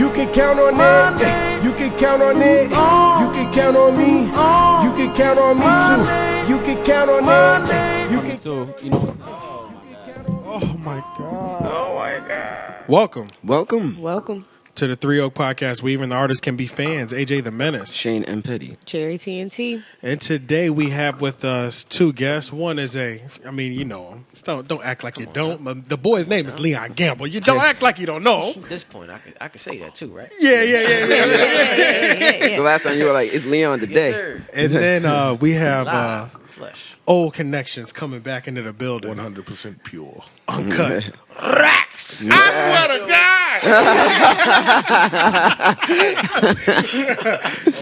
You can count on it. You can count on it. You can count on me. You can count on me too. You can count on it. You can. So, you know. Oh my God. Oh my God. Welcome To the Three Oak Podcast, where even the artists can be fans. AJ the Menace. Shane and Petty. Cherry TNT. And today we have with us two guests. One is you know him. Don't act like you don't. The boy's name is Leon Gamble. You don't act like you don't know. At this point, I could say that too, right? Yeah. The last time you were like, "It's Leon today." Sir. And then we have Flesh. old connections coming back into the building. 100% pure. Uncut. Raxz. I swear to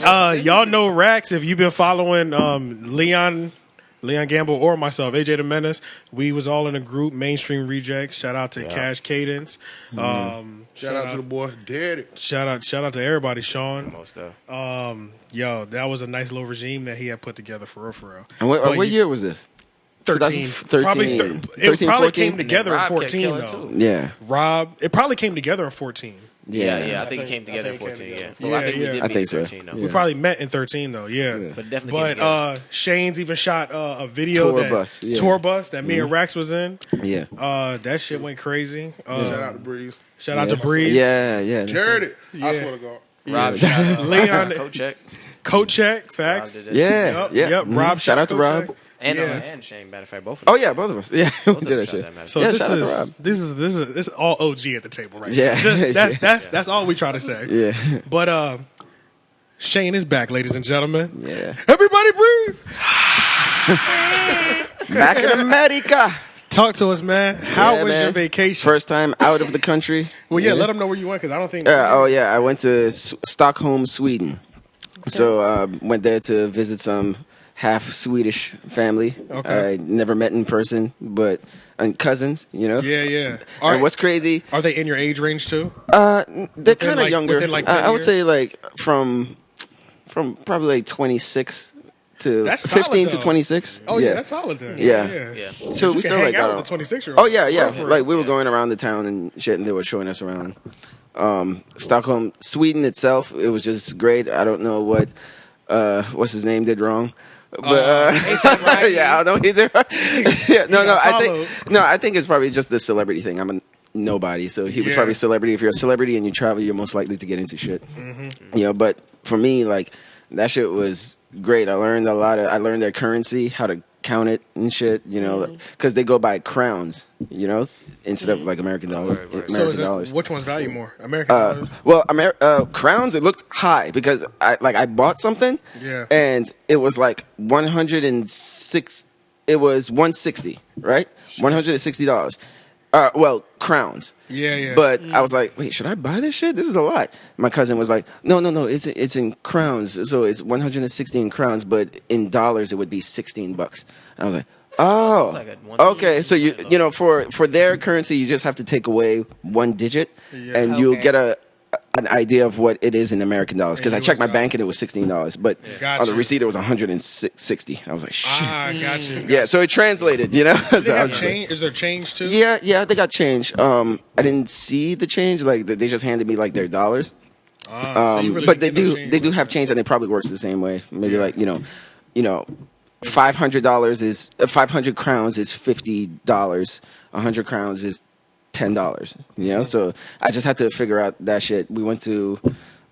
God. Y'all know Raxz. If you've been following Leon Gamble or myself, AJ the Menace, we was all in a group, Mainstream Rejects. Shout out to Cash Cadence. Shout out to the boy, Daddy. Shout out to everybody, Sean. Most stuff. Yo, that was a nice little regime that he had put together for real. And what year was this? 13. 2013, Probably, it 13, probably 14? came together in Rob kept 14, killing though. too. Yeah. Rob, it probably came together in 14. Yeah. I think it came together in 14. Yeah. Well, I think we Yeah. did I meet think so. 13 though. We probably met in 13, though, yeah. But definitely. came together. Shane's even shot a video Tour bus, that me and Raxz was in. Yeah. That shit went crazy. Shout out to Breeze. Shout out to Breeze. Yeah. Heard it. I Yeah. swear to God. Rob shot Leon- coat check. Coat check, facts. Rob did that. Yeah. Yep. Mhm. Rob Shout shot out to coat Rob. check. And Shane, matter of fact, both of Oh them. yeah, both of us. Yeah, we Both of did them that shot shit. that mess. So Yeah, this shout out to is Rob. this is all OG at the table right Yeah. now. Just that's all we try to say. Yeah. But Shane is back, ladies and gentlemen. Yeah. Everybody breathe. Back in America. Talk to us, man. How Yeah, was man. your vacation? First time out of the country. Well, let them know where you went because I don't think. I went to Stockholm, Sweden. So went there to visit some half Swedish family. Okay. I never met in person, but and cousins, you know. Yeah. And what's crazy? Are they in your age range too? They're kind of younger. within, like, 10 I would years? say like from probably like 26 to That's solid, 15 to though. 26. Oh yeah, that's solid then. Yeah. Yeah. So You we can still hang like out got with the 26-year-old. Oh yeah. For Like it. we were going around the town and shit, and they were showing us around. Stockholm, Sweden itself, it was just great. I don't know what's his name did wrong. But yeah, I don't know either. I think it's probably just the celebrity thing. I'm a nobody, so he was probably a celebrity. If you're a celebrity and you travel, you're most likely to get into shit. You know, but for me, like that shit was great. I learned a lot. I learned their currency, how to count it and shit. You know, because they go by crowns. You know, instead of like American dollars. Right. So dollars. which one's value more? American dollars? Well, crowns, it looked high because I bought something, and it was like 106. It was 160, right? $160. Crowns. Yeah. But I was like, wait, should I buy this shit? This is a lot. My cousin was like, no, it's in crowns, so it's 160 in crowns, but in dollars it would be $16. And I was like, oh, like a one okay. So you know for their currency, you just have to take away one digit, and you'll get an idea of what it is in American dollars. Because I checked my bank and it was $16, but on the receipt it was 160. I was like, shit. Got you. Yeah, so it translated, you know. Do they have change? Is there change too? Yeah, they got change. I didn't see the change. Like they just handed me like their dollars. So you really But didn't get no change. they do have change, and it probably works the same way. Maybe like you know, $500 is 500 crowns is $50. 100 crowns is $10. You know, so I just had to figure out that shit. We went to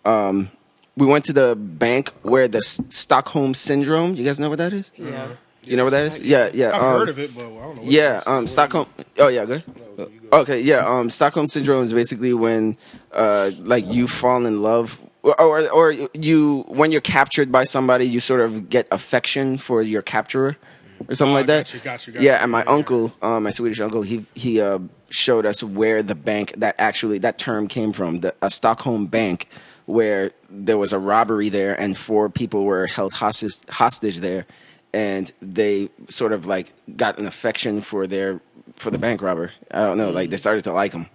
the bank where the Stockholm syndrome. You guys know what that is? Yeah. You know what that is? Yeah. I've heard of it, but I don't know. What Yeah, it is. Stockholm. Oh yeah, good. Okay, yeah. Stockholm syndrome is basically when, like, you fall in love, or you when you're captured by somebody, you sort of get affection for your capturer, or something like that. Got you. Yeah, and my uncle, my Swedish uncle, he showed us where the bank that term came from, a Stockholm bank, where there was a robbery there and 4 people were held hostage there. And they sort of like got an affection for the bank robber. I don't know, like they started to like him.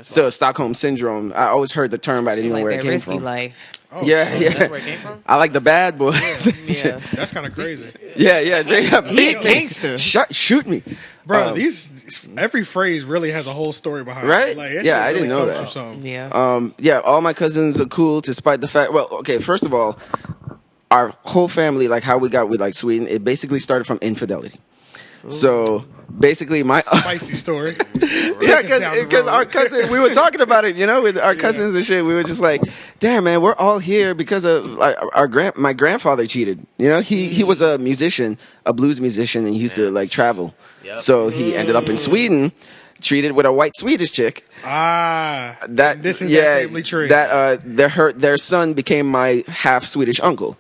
So Stockholm syndrome. I always heard the term, but I didn't know where it came risky from. life. Yeah. That's where it came from? I like the bad boys. Yeah. That's kind of crazy. Yeah. He a gangster. Shoot me. Bro, every phrase really has a whole story behind Right? it. Like, that Yeah, shit I didn't really know comes that. from something. Yeah. Yeah, all my cousins are cool despite the fact. Well, okay, first of all, our whole family, like how we got with like Sweden, it basically started from infidelity. So basically, my Spicy story. yeah, us down the because road. our cousin, we were talking about it, with our cousins and shit. We were just like, damn, man, we're all here because of like my grandfather cheated. He was a musician, a blues musician, and he used to like travel. Yep. So he ended up in Sweden, treated with a white Swedish chick. This is that family tree. That their son became my half Swedish uncle.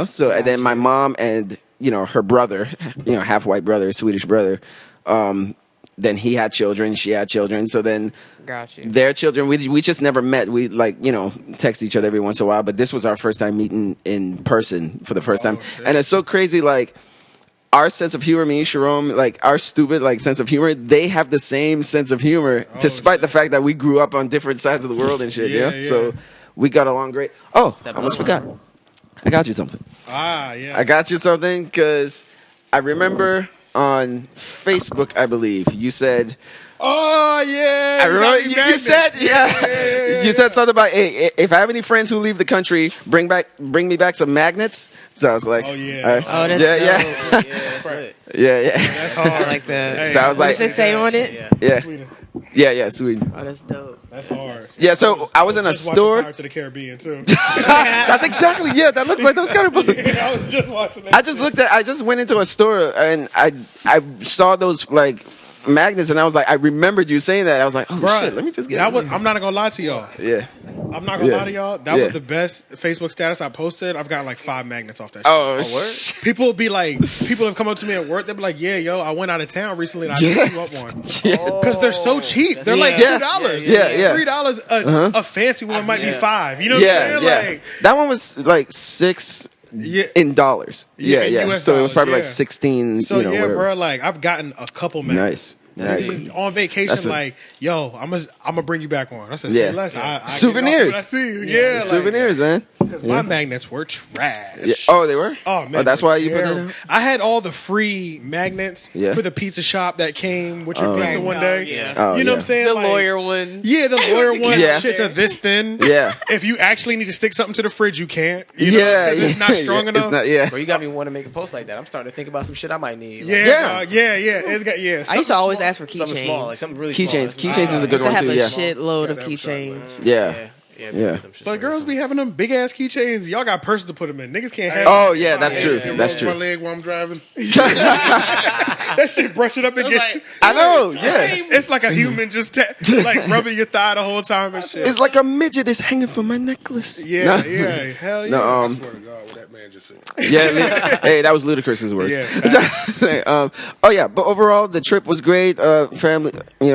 So and then my mom and her brother, half white brother, Swedish brother. Then he had children, she had children. So then Got you. their children, we just never met. We text each other every once in a while. But this was our first time meeting in person for the first time, shit. and it's so crazy. Like our sense of humor, me and Sharon, like our stupid like sense of humor, they have the same sense of humor, despite the fact that we grew up on different sides of the world and shit. Yeah. So we got along great. Oh, I almost forgot. I got you something. Yeah. I got you something because I remember on Facebook, I believe, you said. Oh yeah. I remember you you said, yeah. You said something about, hey, if I have any friends who leave the country, bring me back some magnets. So I was like, Oh, yeah. all right. Oh, that's yeah, dope. Yeah, that's lit. yeah. That's hard. I like that. Hey, So I was What like, does it say on it? Yeah. yeah, Sweden. Oh, that's dope. That's hard. Yeah, so I was in a Just watching store. Pirates of the Caribbean too. That's exactly, that looks like those kind of books. I was just watching that. I just went into a store and I saw those like magnets and I was like, I remembered you saying that. I was like, oh Bruh, shit, let me just get that. it. I'm not gonna lie to y'all. Yeah. I'm not gonna Yeah. lie to y'all. That Yeah. was the best Facebook status I posted. I've gotten like 5 magnets off that. Oh, shit. shit. People will be like, people have come up to me at work. They'll be like, yeah, yo, I went out of town recently and I Yes. picked you up one. Yes. Because they're so cheap. They're like Yeah. $2. Yeah. $3. A fancy one might be $5. You know what Yeah, I'm yeah. saying? Like, That one was like $6 yeah. in dollars. Yeah, Yeah, in yeah. US So it was probably dollars, like yeah. 16. So yeah, whatever. bro, like I've gotten a couple magnets. Nice. On vacation, That's a- like, yo, I'm gonna bring you back one. I said, Yeah. say less. I Souvenirs. I see you. Yeah, like, Souvenirs, man. Because my magnets were trash. Yeah. Oh, they were? Oh man, that's they were why you put terrible. that out? I had all the free magnets Yeah. for the pizza shop that came with your pizza one day. Yeah. Oh, You know what I'm yeah. saying? The Like, lawyer one. Yeah, the lawyer ones. Yeah. Shits are this thin. Yeah. If you actually need to stick something to the fridge, you can't. You know, Yeah. 'cause it's not strong yeah. enough. It's not, yeah. Bro, you got me want to make a post like that. I'm starting to think about some shit I might need. Like, Yeah, yeah. It's got I used to something always small. ask for something small, like keychains. something really Keychains. small. Keychains is a good I one have too, a yeah. shitload of Yeah, that was keychains. Yeah. Yeah. But girls be having them big ass keychains. Y'all got purses to put them in. Niggas can't have. Oh, yeah, that's true. It That's rubs my true. leg while I'm driving. That shit brush it up and get you. I know, yeah. It's like a human just like rubbing your thigh the whole time and shit. It's like a midget is hanging from my necklace. Yeah, No. yeah, hell yeah. No, I swear to God, what that man just said. Yeah, hey, that was Ludacris's words. Yeah. Oh yeah, but overall the trip was great. Family,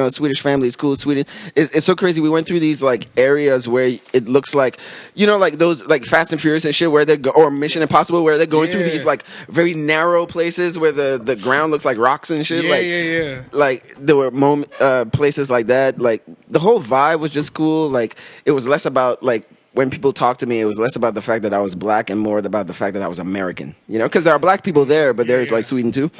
Swedish family is cool. Sweden, it's so crazy. We went through these like areas where it looks like, like those like Fast and Furious and shit, where they go, or Mission Impossible, where they're going through Yeah. these like very narrow places where the ground looks like rocks and shit. Yeah, like, yeah. Like there were places like that. Like the whole vibe was just cool. Like it was less about like. When people talk to me, it was less about the fact that I was black and more about the fact that I was American. Because there are black people there, but there's like Sweden too,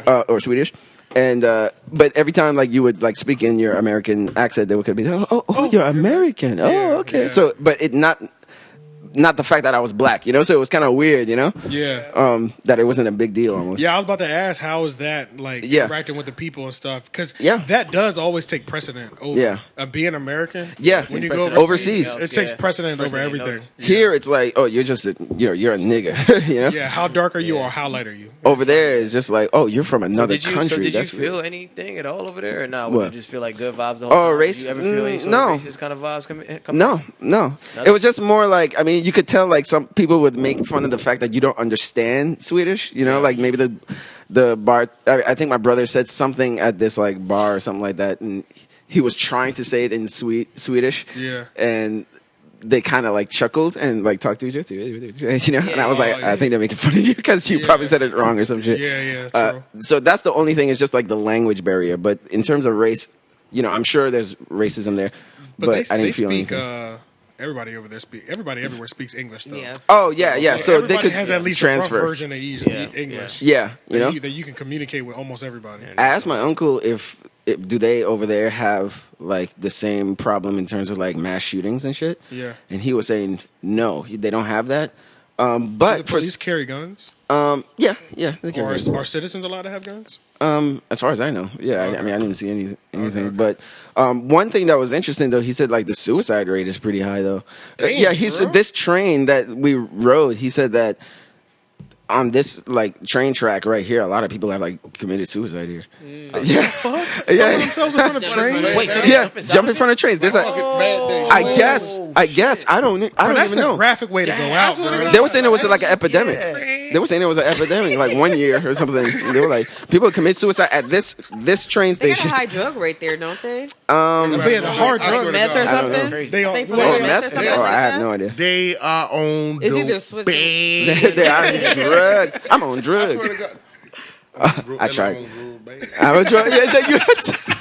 or Swedish. And but every time like you would like speak in your American accent, they would be oh you're American. Oh, okay. yeah. So, but it not the fact that I was black, so it was kind of weird, Yeah. that it wasn't a big deal almost. Yeah, I was about to ask, how is that like Yeah. interacting with the people and stuff? Because Yeah. that does always take precedent over being American. Yeah. when you Takes go precedent. Overseas. it takes precedent First over thing you everything. notice. Here it's like, oh, you're just you're a nigga, Yeah, how dark are you or how light are you? Over there it's just like, oh, you're from another country. So did you That's feel weird. anything at all over there, or not? What? Would you just feel like good vibes the whole time? race? Did you ever feel any sort No. of racist kind of vibes come No. It was just more like, I mean, you could tell like some people would make fun of the fact that you don't understand Swedish, like maybe the bar. I think my brother said something at this like bar or something like that, and he was trying to say it in Swedish. Yeah. And they kind of like chuckled and like talked to each other, and I was like, I think they're making fun of you because you probably said it wrong or some shit. Yeah, true. So that's the only thing is just like the language barrier. But in terms of race, I'm sure there's racism there, but I didn't feel speak, anything. everybody everywhere speaks English though. Yeah. Oh yeah. So they Everybody could has at least transfer a rough version of English. Yeah, you know. That you can communicate with almost everybody. I asked my uncle if do they over there have like the same problem in terms of like mass shootings and shit. Yeah. And he was saying no, they don't have that. Do But the police carry guns? yeah, they carry guns. Are citizens allowed to have guns? As far as I know, yeah. I mean, I didn't see anything. But one thing that was interesting, though, he said like the suicide rate is pretty high, though. Yeah, he said this train that we rode. He said that on this like train track right here, a lot of people have like committed suicide here. Yeah, Themselves in front of trains. Wait, so they yeah. Jump in front of trains. There's a. Bad day. I guess. I don't That's even a know. graphic way to go out, bro. They were saying it was like an epidemic. They were saying it was an epidemic, like 1 year or something. They were like, people commit suicide at this train They got a station. high drug rate there, don't they? Being a hard I swear drug. to Meth or God. I don't know. something? They I are- think for Oh, like meth? or something Oh, like I have that. no idea. They are on It's either dope, switching- babe. They are on drugs. I'm on I drugs. swear to God. I tried. I'm on drugs, babe. I'm a drug.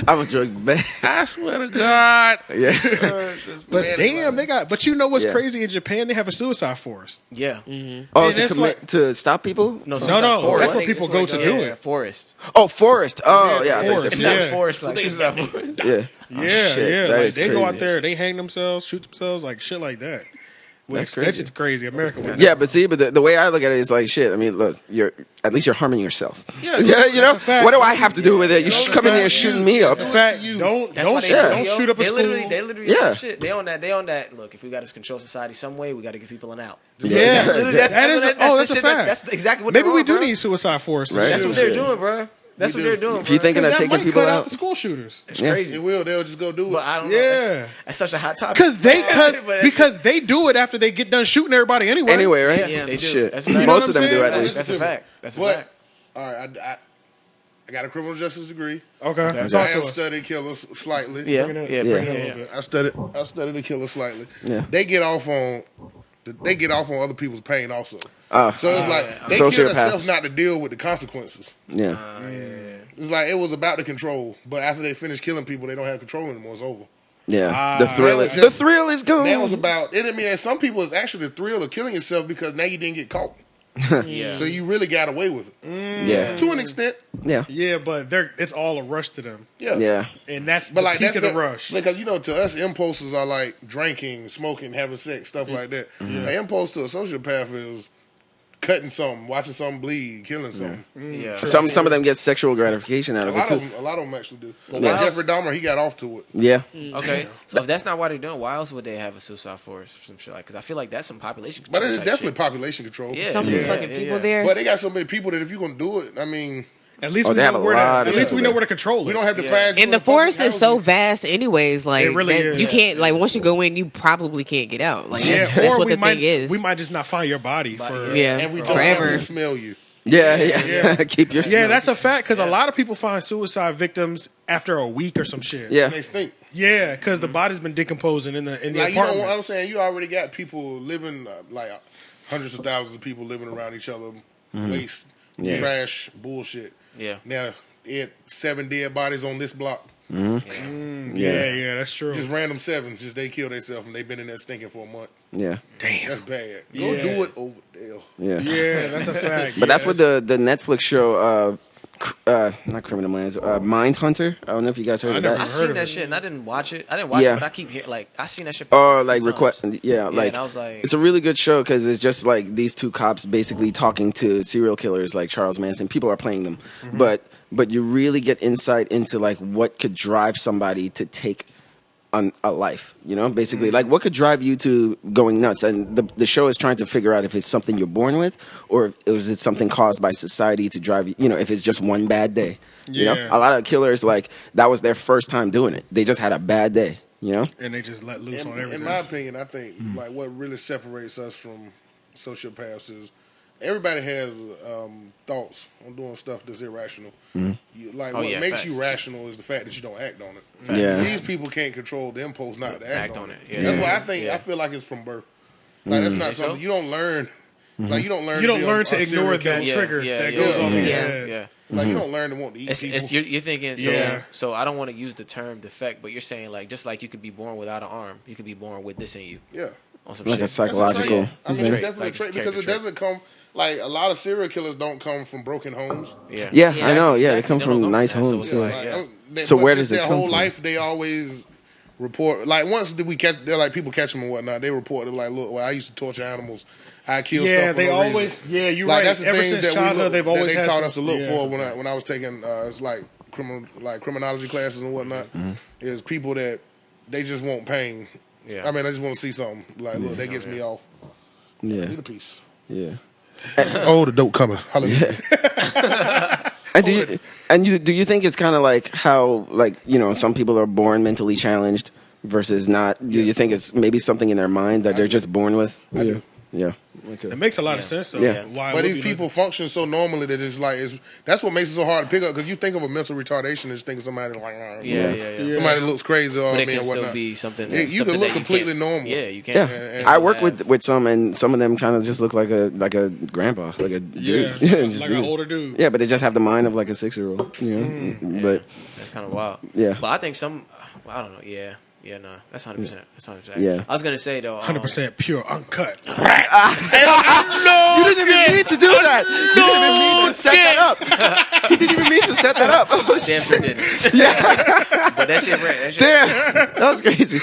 I'm a drug man. I swear to God. Yeah. But damn, they got. But you know what's Yeah. crazy in Japan? They have a suicide forest. Yeah. Oh, And to it's commit like- to stop people? No, No, forest. that's what people go to do Yeah, it. forest. Oh, forest. Oh, yeah. I forest. think If so. not Yeah. forest, like suicide forest. Yeah. Yeah, shit, yeah. that Like is they go out crazy. there, they hang themselves, shoot themselves, like shit like that. That's That's crazy. just crazy. America. would Yeah, never. but see, the way I look at it is like shit. I mean, look, at least you're harming yourself. Yeah, Yeah, you know, a fact. what do I have to do with it? You should come in there fact. shooting me up. In fact, you. don't That's why they Yeah. don't shoot up a they school. They literally Yeah. on shit. They on that. Look, if we got to control society some way, we got to give people an out. Yeah, Literally, that's the a shit fact. That's exactly what. Maybe they're we on, do bro. need suicide forests. Right. That's what they're doing, bro. That's what they're doing. If you thinking of that taking might people cut out, the school shooters. it's Yeah. crazy, They will. They'll just go do it. but I don't Yeah. know. That's such a hot topic. Because they do it after they get done shooting everybody anyway. anyway, right? Yeah, they do. Shit. That's what I- Most You of know them what do I'm at saying? least. That's a fact. That's a But fact. all right, I got a criminal justice degree. Okay, I talk to have us. studied killers slightly. Yeah, Bring it yeah, up. bring Yeah. it up. I studied the killer slightly. Yeah. They get off on other people's pain also. Ah. So it's like they kill Sociopaths. themselves not to deal with the consequences. Yeah. It's like it was about the control, but after they finish killing people, they don't have control anymore. It's over. Yeah. The thrill is that was gone. That was about it. I mean, and some people it's actually the thrill of killing yourself because now you didn't get caught. Yeah. So you really got away with it Yeah. to an extent. Yeah. Yeah, but it's all a rush to them, Yeah. Yeah. and that's But the like peak that's of the rush. because to us impulses are like drinking, smoking, having sex, stuff like that. An impulse to a sociopath is cutting something, watching something bleed, killing something. Yeah. Some of them get sexual gratification out A of it lot too. of them actually do. Well, Like why else- Jeffrey Dahmer, he got off to it. Yeah. Okay, so if that's not why they're doing, why else would they have a suicide forest or some shit like? Because I feel like that's some population But control it is type definitely shit. population control. Yeah. So many Yeah. fucking Yeah, people yeah. there. But they got so many people that if you're gonna do it, I mean, At least Oh, we they have know a where lot to. of At least we people know there. where to control it. we don't have to find you And the in fucking forest is so housing. vast, anyways. Like It really that is. you can't like once you go in, you probably can't get out. Like Yeah, that's or what we the might thing is. we might just not find your body for. yeah, And we don't forever. have to smell you. Yeah. Keep your Yeah, smell. that's a fact because a lot of people find suicide victims after a week or some shit. Yeah. And they stink. Yeah, because the body's been decomposing in the Like, you know apartment. what I'm saying? You already got people living, like hundreds of thousands of people living around each other, waste, Yeah. trash, bullshit. Yeah. Now, it 7 dead bodies on this block. yeah, that's true. Just random 7. Just they killed themselves and they've been in there stinking for a month. Yeah. That's bad. Go do it over there. Yeah. Yeah, that's a fact. But that's what the Netflix show, not Criminal Minds, Mindhunter. I don't know if you guys heard of never that. I heard seen of that it. shit and I didn't watch it. I didn't watch Yeah. it, but I keep hearing like I seen that shit. Or a like few request, times. like and I was like, it's a really good show because it's just like these two cops basically talking to serial killers like Charles Manson. People are playing them, but you really get insight into like what could drive somebody to take on a life. You know, basically like what could drive you to going nuts. And the show is trying to figure out if it's something you're born with or is it something caused by society to drive you. You know, if it's just one bad day. You know, Yeah. a lot of killers like that was their first time doing it. They just had a bad day. You know. and they just let loose on In everything. my opinion, I think like what really separates us from sociopaths is everybody has thoughts on doing stuff that's irrational. You, like Oh, what yeah, makes facts. you rational is the fact that you don't act on it. Yeah. These people can't control the impulse not to act on it. Yeah. That's why I feel like it's from birth. Like that's not so? something you don't learn. Like you don't learn. You don't be learn a to serial ignore that killer. trigger Yeah, that yeah, goes yeah, off in your yeah. head. Yeah. Like you don't learn to want to eat It's, people. you're thinking, so, Yeah. so I don't want to use the term defect, but you're saying, like, just like you could be born without an arm, you could be born with this in you. Yeah. On some Like shit. a That's psychological. a trait. I mean, Trait, it's definitely like a trait it's because it character doesn't come like a lot of serial killers don't come from broken homes. Yeah. Yeah, Yeah. I know. Yeah, they Exactly. come They don't from go nice from that, so homes. it's too. like- yeah. So but where just does it their come whole from? life they always report. Like once did we catch? They're like people catch them and whatnot. They report like, look, well, I used to torture animals. I kill Yeah, stuff for they no always. reason. Yeah, you're Like right. that's the Ever things since that we childhood, look, they've always that they had taught some- us to look yeah. for when I was taking it's like criminology classes and whatnot. Is people that they just want pain. Yeah. I mean, I just want to see something. Like, look, that gets me off. Yeah, Need a piece. yeah. Oh, the dope coming. Hallelujah. And do you think it's kind of like how some people are born mentally challenged versus not? Do you think it's maybe something in their mind that they're just born with? I do. Yeah. Okay. It makes a lot of sense though. Yeah. Why But would these be people like function so normally that it's like that's what makes it so hard to pick up because you think of a mental retardation and just think of somebody like Yeah. somebody that looks crazy or But I it mean can still whatnot. be something. Yeah, you something can look that completely can't- normal. Yeah, you Yeah, can't. I work with some, and some of them kind of just look like a grandpa, like a Yeah, dude. like an older dude. Yeah, but they just have the mind of like a 6-year-old. You know, but That's kind of wild. Yeah. But I think I don't know. Yeah. Yeah, no, that's 100%. That's 100%. Yeah. I was gonna say though, 100% pure, uncut. you didn't even mean to do that. You didn't even mean to set that up. He didn't even mean to set that up. Oh, Damn sure didn't. But that shit right. That shit Damn, that was crazy.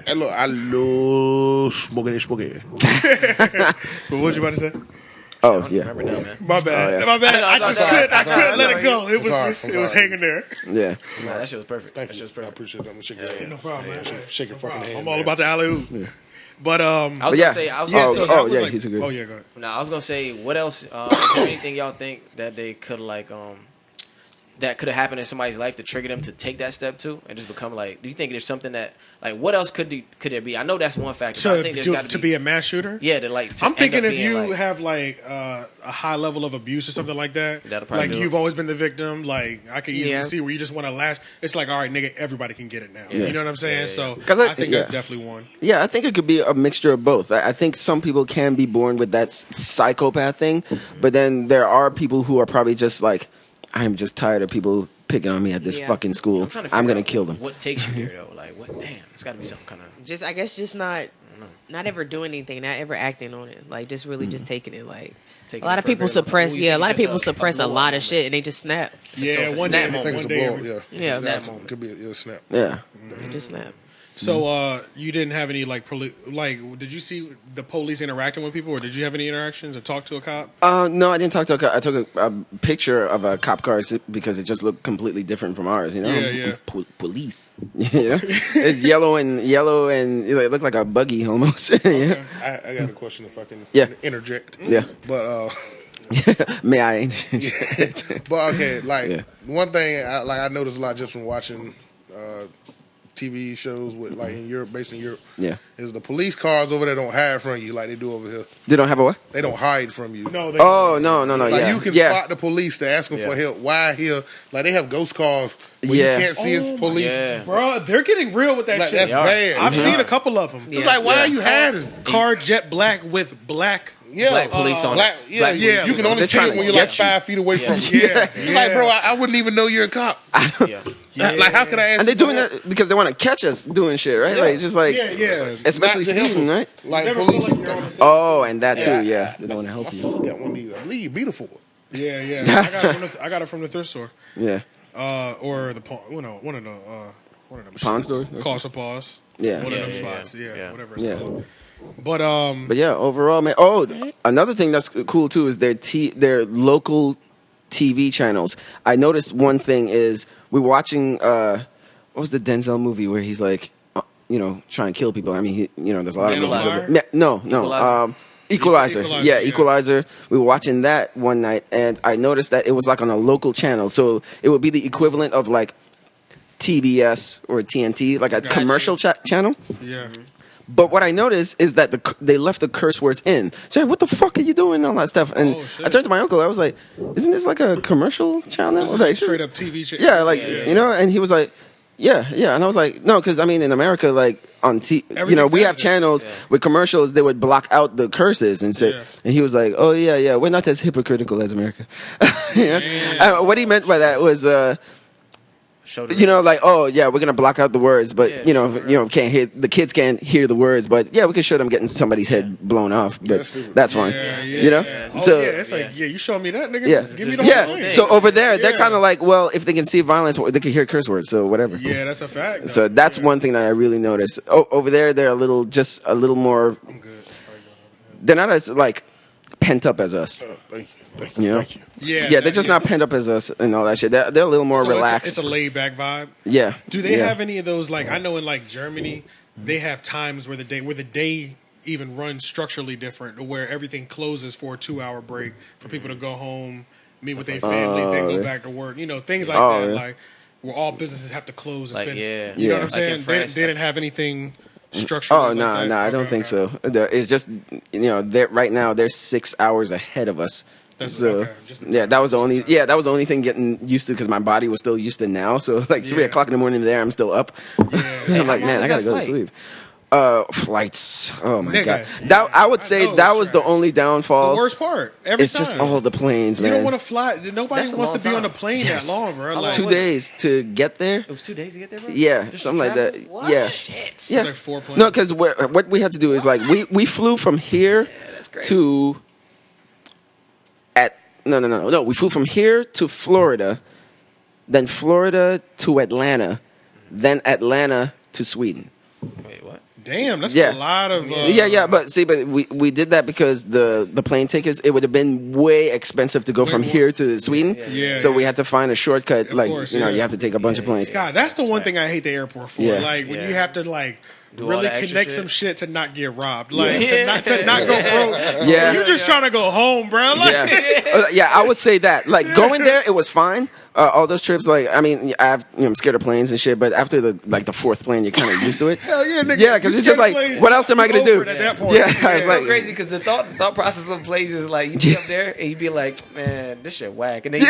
Hey, look, I love smoking. But what you about to say? Oh I don't yeah, remember now, man. My bad. Oh, yeah. My bad. I I know, just I'm sorry. couldn't. I couldn't let it go. It was sorry. just. I'm It was sorry. hanging there. yeah. Nah, that shit was perfect. Thank That shit you. was I perfect. appreciate that. I'm gonna shake your hand. No problem, man. Shake your fucking hand. I'm all man. about the alley oop. But I was But gonna yeah. say. I was yeah. gonna So say. that was yeah, like, he's a good. Oh yeah, go ahead. Now I was gonna say, what else? Is there anything y'all think that they could that could have happened in somebody's life to trigger them to take that step too and just become like? Do you think there's something that what else could there be? I know that's one factor. But I think there's got To be a mass shooter. yeah. To like. To I'm end thinking up if being, you like, have a high level of abuse or something like that, That'll probably like do you've it. always been the victim. Like I can easily Yeah. see where you just want to lash. It's like, all right, nigga, everybody can get it now. Yeah. You know what I'm saying? Yeah, yeah, So yeah. 'Cause I- I think yeah. that's definitely one. Yeah, I think it could be a mixture of both. I think some people can be born with that psychopath thing, but then there are people who are probably just like, I'm just tired of people picking on me at this Yeah. fucking school. I'm trying to I'm figure gonna out kill them. What takes you here though? Like what? Damn, it's got to be something kind of. just not ever doing anything, not ever acting on it. Like just really Mm. just taking it. Like Taking a lot it of for people granted. suppress. Ooh, you Yeah, a think lot of it's people just suppress a blow-up lot of moment. shit and they just snap. Yeah, it's a one snap day. I think moment. it's a One day. blow. every- Yeah. Yeah. It's a snap Snap moment. Could be a snap. Yeah. They just snap. So you didn't have any did you see the police interacting with people, or did you have any interactions or talk to a cop? No, I didn't talk to a cop. I took a picture of a cop car because it just looked completely different from ours. You know, Yeah. Police. You know? It's yellow and it looked like a buggy almost. Yeah. I got a question if I can interject. Yeah. But May I? but okay, Yeah. one thing I noticed a lot just from watching TV shows with in Europe, based in Europe. Yeah. Is the police cars over there don't hide from you like they do over here. They don't have a what? They don't hide from you. No. Oh no. Like Yeah. you can yeah. spot the police to ask them for help. Why here? Like they have ghost cars where Yeah. you can't see it's police. Yeah. Bro, they're getting real with that Like shit. that's bad. I've seen a couple of them. It's like why are you hiding? Car jet black with black. Yeah, Black police on it. black, Black yeah, police. you can only They're see trying it to when you're like get you. 5 feet away from them. Yeah. It's like, bro, I wouldn't even know you're a cop. Yeah. Like, how can I ask And you they're for doing help? that because they want to catch us doing shit, right? Yeah. Like just like, Yeah. especially Not to help speeding, us. right? Like Never police. feel like you're on the same Oh, and that too. Yeah. Yeah, they don't want to I help you. still got one of these. I believe you beautiful. Yeah. I got it from the thrift store. Yeah, Or the pawn. One of them. Pawn shits. stores? Cost a pause. Yeah. One of Yeah, them yeah, spots. yeah. Yeah. Whatever it's Yeah. called. But But yeah, overall, man. Oh, another thing that's cool too is their local TV channels. I noticed one thing is we were watching what was the Denzel movie where he's like, trying to kill people. I mean, there's a lot Man of on movies. Fire? No, Equalizer? Equalizer. Equalizer, Yeah, yeah. Equalizer. We were watching that one night, and I noticed that it was like on a local channel, so it would be the equivalent of like TBS or TNT, like a Gotcha. commercial channel. yeah. But what I noticed is that they left the curse words in. So what the fuck are you doing? All that stuff. And Oh, shit. I turned to my uncle. I was like, "Isn't this like a commercial channel?" I This was is like, straight up TV shit. Yeah, like and he was like, Yeah, and I was like, no, because I mean, in America, like on we Everything's have channels with commercials. They would block out the curses and say, and he was like, oh yeah, we're not as hypocritical as America. What he meant by that was, like, oh yeah, we're gonna block out the words, but can't hear the kids can't hear the words, but yeah, we can show them getting somebody's head blown off, but that's fine. So it's like you show me that, nigga. Just give me the whole thing. So over there, they're kind of like, well, if they can see violence, they can hear curse words, so whatever. Yeah, that's a fact. Though. So that's one thing that I really noticed. Oh, over there, they're a little more. I'm good. They're not as like pent up as us. Thank you. Thank you. Yeah, they're just not pent up as us and all that shit. They're a little more relaxed. It's a laid back vibe. Yeah. Do they have any of those? Like I know in like Germany, they have times where the day even runs structurally different, where everything closes for a 2-hour break for people to go home, meet with their family, then go back to work. Things like that. Yeah. Like where all businesses have to close. Like, you know what I'm saying? Like they didn't have anything structural. Oh no, I don't think so. It's just right now they're 6 hours ahead of us. That was the only thing getting used to because my body was still used to now. So like 3 o'clock in the morning there, I'm still up. I'm like, man, I gotta go to sleep. Flights. Oh my god. I would say that was the only downfall. The worst part. It's just all the planes, man. You don't want to fly. Nobody wants to be on a plane that long, bro. Like, 2 days to get there. It was 2 days to get there, bro? Yeah, just something like that. What? Yeah. Shit. Yeah. It was like 4 planes. No, because what we had to do is like we flew from here to No. We flew from here to Florida, then Florida to Atlanta, then Atlanta to Sweden. Wait, what? Damn, that's a lot of. But we did that because the plane tickets, it would have been way expensive to go from here to Sweden. So we had to find a shortcut. Like you have to take a bunch of planes. God, that's the one thing I hate the airport for. Yeah. Like when you have to like. Do really connect some shit to not get robbed, like to not go broke. Yeah, you just trying to go home, bro. Like, I would say that. Like going there, it was fine. All those trips, like I mean, I'm scared of planes and shit. But after the fourth plane, you're kind of used to it. Hell yeah, nigga. Yeah, because it's just like, what else am I gonna do? At that point. Yeah, It's it's so like crazy because the thought process of planes is like you be up there and you be like, man, this shit whack, and then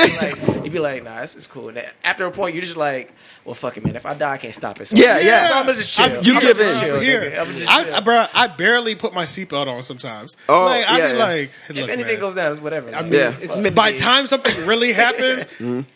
you be like, nah, this is cool. And then after a point, you're just like, well, fuck it, man. If I die, I can't stop it. So So I'm gonna just chill. You give in. Chill, Here, nigga. I'm just chill. bro, I barely put my seatbelt on sometimes. Oh, like, I be like, If look, anything man, goes down, it's whatever. I mean, It's meant to by be. the time something really happens,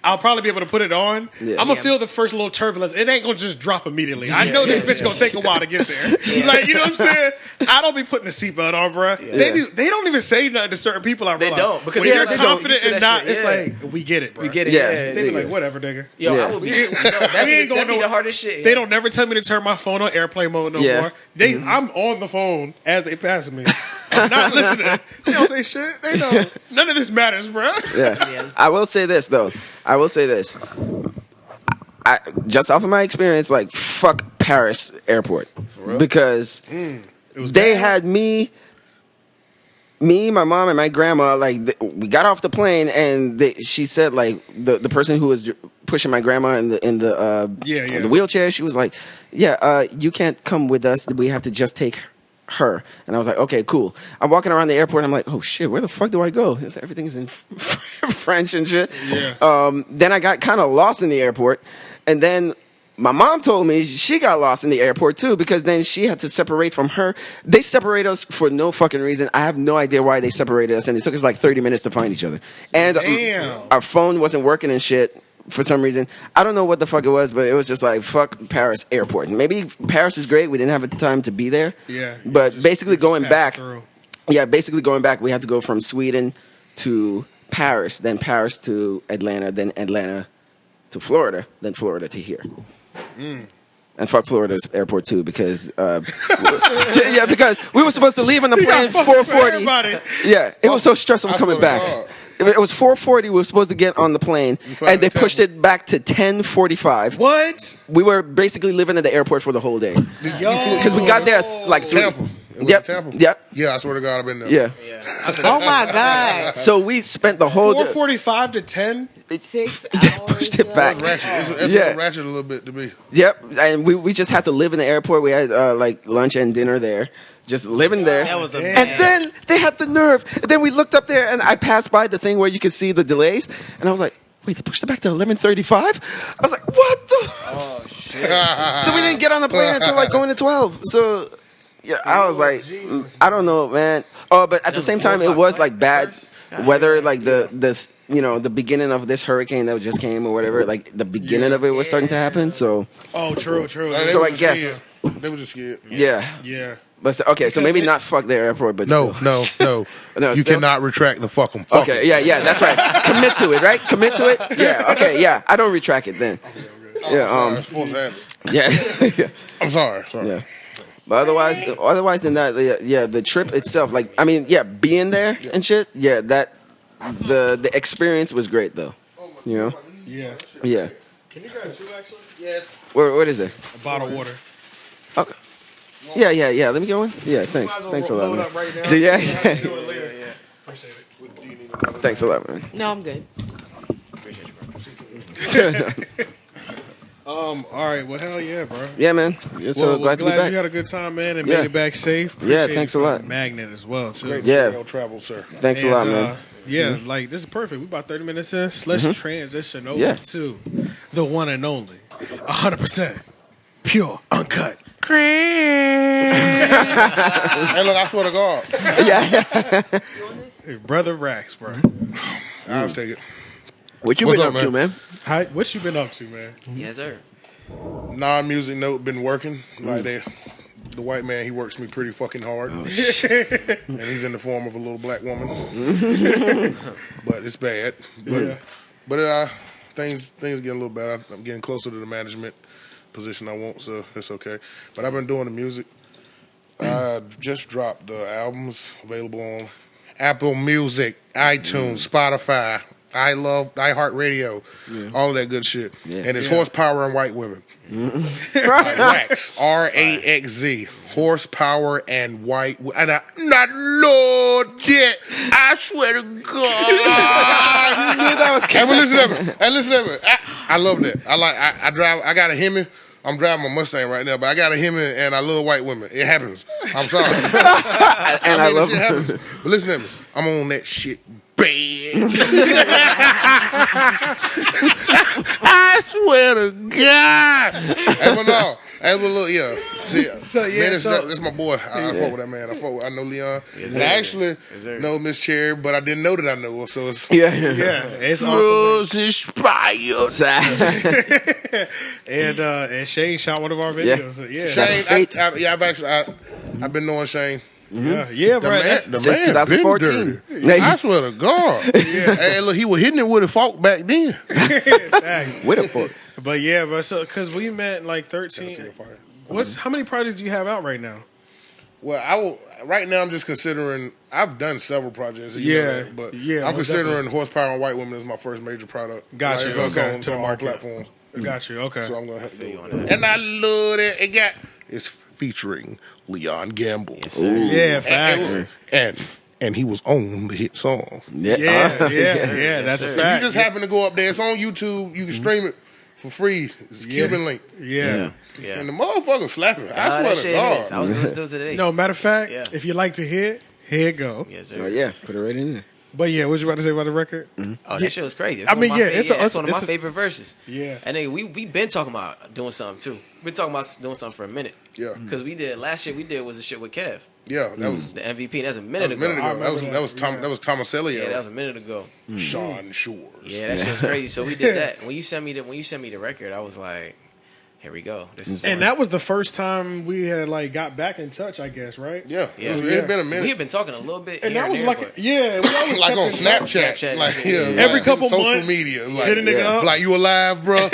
I'll probably be able to put it on. Yeah. I'm gonna feel the first little turbulence. It ain't gonna just drop immediately. I know this bitch gonna take a while to get there. Like, you know what I'm saying? I don't be putting the seatbelt on, bro. They don't even say nothing to certain people. I They realize. don't, because when they you're don't. confident You see and that not, shit, it's yeah. like we get it, bro. We get it. Yeah. Yeah. They be like, whatever, nigga. Yo, Yeah. I would be. That'd be the hardest shit. They don't never tell me to turn my phone on airplane mode no Yeah. more. I'm on the phone as they pass me. I'm not listening. They don't say shit. They know none of this matters, bro. Yeah. I will say this though. Just off of my experience, like fuck Paris airport because they had me, my mom, and my grandma. Like we got off the plane, and she said like the person who was pushing my grandma in the wheelchair. She was like, you can't come with us. We have to just take her. And I was like, okay, cool. I'm walking around the airport. And I'm like, oh shit, where the fuck do I go? Everything's in French and shit. Yeah. Then I got kind of lost in the airport. And then my mom told me she got lost in the airport too, because then she had to separate from her. They separate us for no fucking reason. I have no idea why they separated us. And it took us like 30 minutes to find each other. And our phone wasn't working and shit for some reason. I don't know what the fuck it was, but it was just like, fuck Paris airport. Maybe Paris is great. We didn't have the time to be there. Yeah. But basically going back, we had to go from Sweden to Paris, then Paris to Atlanta, then Atlanta to Florida, then Florida to here. And fuck Florida's airport too, because because we were supposed to leave on the plane 4:40. Yeah, it was so stressful coming back. It was 4:40. We were supposed to get on the plane, and they pushed it back to 10:45. What? We were basically living at the airport for the whole day because we got there at like 3. Tampa. It was Tampa. Yep. Yeah, I swear to God, I've been there. Yeah. Oh my God. So we spent the whole 4:45 to 10. 6 hours. pushed it back. Ratchet. It's Yeah. ratchet a little bit to me. Yep, and we just had to live in the airport. We had like lunch and dinner there, just living there. That was and then they had the nerve. And then we looked up there, and I passed by the thing where you could see the delays, and I was like, wait, they pushed it back to 11:35. I was like, what the? Oh shit. So we didn't get on the plane until like going to 12. So yeah, I was like, I don't know, man. Oh, but at the same time, it was like bad weather, like the the beginning of this hurricane that just came or whatever. Like the beginning of it was starting to happen. So Oh, true. So I guess they were just scared. yeah. Yeah. But okay, so maybe not fuck the airport, but No, still. no. You still? cannot retract the fuck 'em. Okay, yeah, that's right. Commit to it, right? Commit to it. Yeah, okay, yeah. I don't retract it then. Yeah, It's forced habit. yeah. I'm sorry. Yeah. But otherwise than that, the trip itself, like, I mean, being there and shit, that the experience was great though. You know? Yeah. Yeah. Can you grab two actually? Yes. What is it? A bottle of water. Okay. Yeah. Let me get one. Yeah, thanks. Thanks a lot, man. So, yeah. Appreciate it. Thanks a lot, man. No, I'm good. Appreciate you, bro. All right. Well, hell yeah, bro. Yeah, man. So glad to be back. you had a good time, man, and Yeah. made it back safe. Yeah, Appreciate thanks it a for lot. Magnet as well too. Great Yeah. trail travel, sir. Thanks a lot, man. Yeah, like this is perfect. We about 30 minutes in. Let's transition over Yeah. to the one and only, 100% pure, uncut. Hey, look, I swear to God. Yeah. Brother Raxz, bro. I'll take it. What you What's been up, up to, man? What you been up to, man? Yes, sir. Non-music note, been working. Like the white man, he works me pretty fucking hard. And he's in the form of a little black woman. But it's bad. But things getting a little better. I'm getting closer to the management position I want, so it's okay. But I've been doing the music. I just dropped the albums available on Apple Music, iTunes, Spotify, iHeartRadio, all of that good shit. Yeah. And it's horsepower and white women. Raxz, Raxz, horsepower and white. And not Lord, yet. I swear to God. Hey, but listen to me. I love that. I drive. I got a Hemi. I'm driving my Mustang right now, but I got a Hemi and I love white women. It happens. I'm sorry. I love it. Happens. But listen to me. I'm on that shit bad. I swear to God. Hey, but no. Hey, but look, yeah. See, man, that's my boy. I fuck with that man. I know Leon. Yes, and I actually know Miss Cherry, but I didn't know that I know her. So it's It's inspired. and Shane shot one of our videos. Shane, I've been knowing Shane. Yeah, bro. The Since man 2014. been dirty. I swear to God. Hey, look, he was hitting it with a fork back then. With a fork. But yeah, bro. So because we met in like 13. How many projects do you have out right now? Well, right now I'm just considering. I've done several projects. But I'm most considering Horsepower and White Women as my first major product. Gotcha. Like, so Okay. on To the all market. platforms. Got you. Okay. So I'm gonna have to do it. And I love it. It's featuring Leon Gamble. Yes, sir. Yeah, facts. And he was on the hit song. Yeah. That's a If fact. you just happen to go up there, it's on YouTube. You can stream it for free. It's a Cuban link. Yeah. Yeah. And the motherfucker slapping. I swear that to shit God. hits. I was listening to it today. No, matter of fact, Yeah. if you like to hear it, here it go. Yes, Oh, sir. yeah, put it right in there. But yeah, what you about to say about the record? Oh, that shit was crazy. I mean, it's one of my a- favorite verses. Yeah. And then we been talking about doing something too. We've been talking about doing something for a minute. Yeah. Because last shit we did was the shit with Kev, Yeah, that was the MVP. That's a that minute was a minute ago. ago. That was Tomaselli. Yeah, that was a minute ago. Sean Shores. Yeah, that shit was crazy. So we did that. When you sent me the record, I was like, here we go. This is And fun. that was the first time we had like got back in touch, I guess, right? Yeah, Yeah. it had been a minute. We had been talking a little bit. And here that was there, like, but- we always like kept on in touch. Snapchat, like Snapchat. yeah, Every like, couple social months, media, like hit a nigga up. like you alive, bro? Yeah,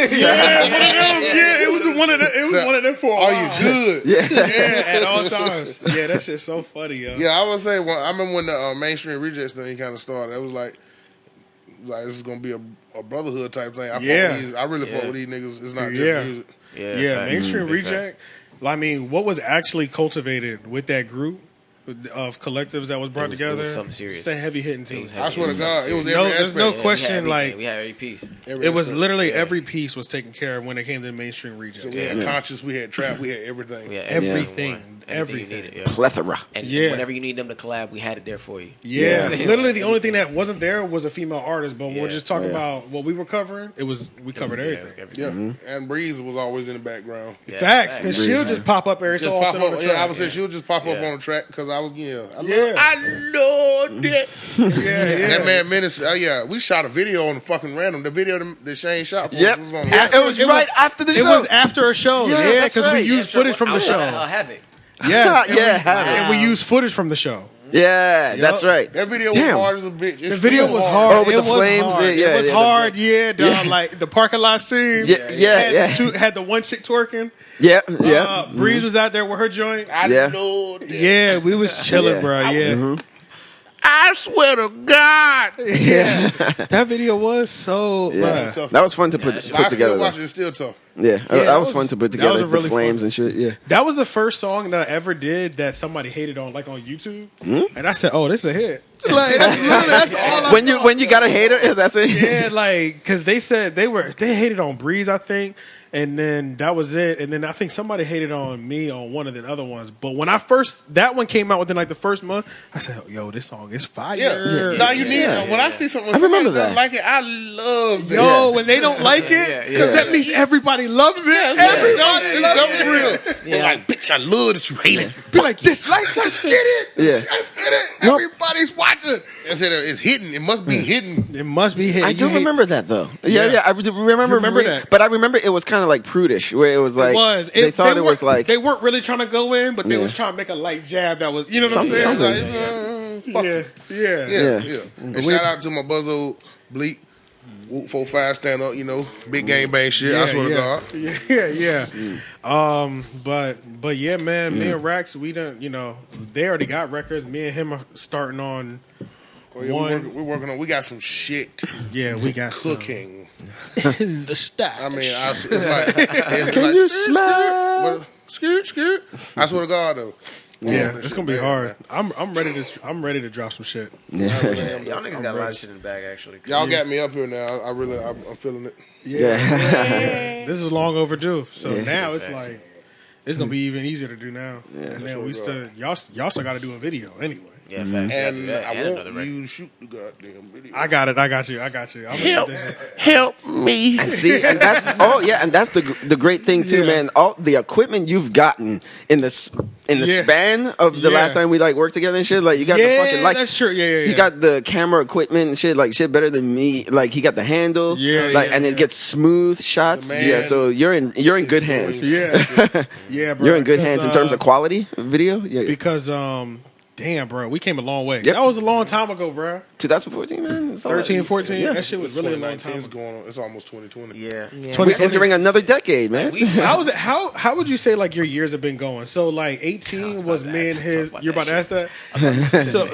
it was one of them. It was one of them for a while. Are you good? Yeah, at all times. Yeah, that shit's so funny, yo. Yeah, I would say. I remember when the mainstream rejects thing kind of started. It was like this is gonna be a brotherhood type thing. I really fuck with these niggas. It's not just music. Yeah, facts. mainstream Big reject. I mean, what was actually cultivated with that group of collectives that was brought together. It was something serious. It's a heavy hitting team. I swear to God, it was every No, there's no aspect. question. we Like had every piece. Every it was aspect. literally every piece was taken care of when it came to the mainstream region. So we had conscious, we had trap, we had everything. We had Everything. you needed, yeah. Plethora. And Yeah. whenever you need them to collab, we had it there for you. Yeah, Yeah. literally the only thing that wasn't there was a female artist. But when Yeah. we're just talking about what we were covering, we covered everything. Yeah, and Breeze was always in the background. Facts, because she'll just pop up every Just so pop often on up. the Yeah, track. I would say she'll just pop up Yeah. on the track because I was Yeah. I know that. yeah. That man Menace. Oh yeah, we shot a video on the fucking random. The video that Shane shot for us Yep. was on. It was right after the show. It was after a show. Yeah, Yeah, that's because right. we used footage from the show. Havoc. Yes, Yeah, and we used footage from the show. Yeah, that's right. That video Damn. was hard as a bitch. The video was still hard. Oh, with it the was flames, hard. yeah, it was yeah, hard. Yeah, dog. Yeah. Like the parking lot scene. Had the one chick twerking. Yeah, yeah. Breeze was out there with her joint. I Yeah. know that. Yeah, we was chilling, Yeah. bro. Yeah, I swear to God. that video was so. Yeah. bruh. Stuff. That was fun to put I put still together. watch though. it. It's still tough. Yeah, that that was was- fun to put that together. was a really the fun- flames and shit. Yeah. That was the first song that I ever did that somebody hated on, like on YouTube, Hmm? and I said, "Oh, this is a hit." Like that's all. I When you got a hater, that's it. Yeah, like because they said they hated on Breeze, I think, and then that was it. And then I think somebody hated on me on one of the other ones. But when that one came out within like the first month, I said, "Yo, this song is fire." Yeah. Now you need it. When I see something, I somebody remember doesn't that. like it, I love that. Yo, when they don't like it, because that means everybody loves it. Everybody It's loves double it. real. They're like, bitch, I love that you hate it. Be like, dislike, let's get it. Yeah. Let's get it. Everybody's watching. I said it's hidden. It must be hidden. It must be hit. I do remember that though. Yeah, I do remember. Remember that. But I remember it was kind of like prudish, where it was like they thought it was like they weren't really trying to go in, but they Yeah. was trying to make a light jab that was, you know what I'm saying? something. Fuck Yeah, it. yeah. Yeah. And shout out to my buzzo Bleak. Whoop 4-5 stand up, big game bang shit. I swear to God. Yeah. But yeah, man, me and Raxz, we done, they already got records. Me and him are starting on. Oh, yeah, we're working on. We got some shit Yeah, we got cooking. in the style. I mean, it's like, Can you smell? Skirt. I swear to God, though. Yeah, it's gonna be hard. I'm ready to drop some shit. Y'all niggas got a lot of shit in the bag, actually. Y'all got me up here now. I'm feeling it. Yeah. This is long overdue. So Yeah. now it's like it's gonna be even easier to do now. And then we still y'all still got to do a video anyway. Yeah, facts. And I another want record. you to shoot the goddamn video. I got it. I got you. I'm Help me. And see, and that's the great thing too, Yeah. man. All the equipment you've gotten in the Yeah. span of the Yeah. last time we like worked together and shit. Like you got the fucking like that's true. Yeah. He got the camera equipment and shit, like shit better than me. Like he got the handle, and it gets smooth shots. The man- Yeah, so you're in good hands. Yeah. Yeah, bro. You're in good because, hands in terms of quality video. Yeah, because damn, bro, we came a long way. Yep. That was a long time ago, bro. 2014, man. It's all 13, right. 14. Yeah. That shit was really a long 2019 time is ago. going on. It's almost 2020. Yeah. We're entering another decade, man. How would you say like your years have been going? So like 18 was me and his. You're about to ask that.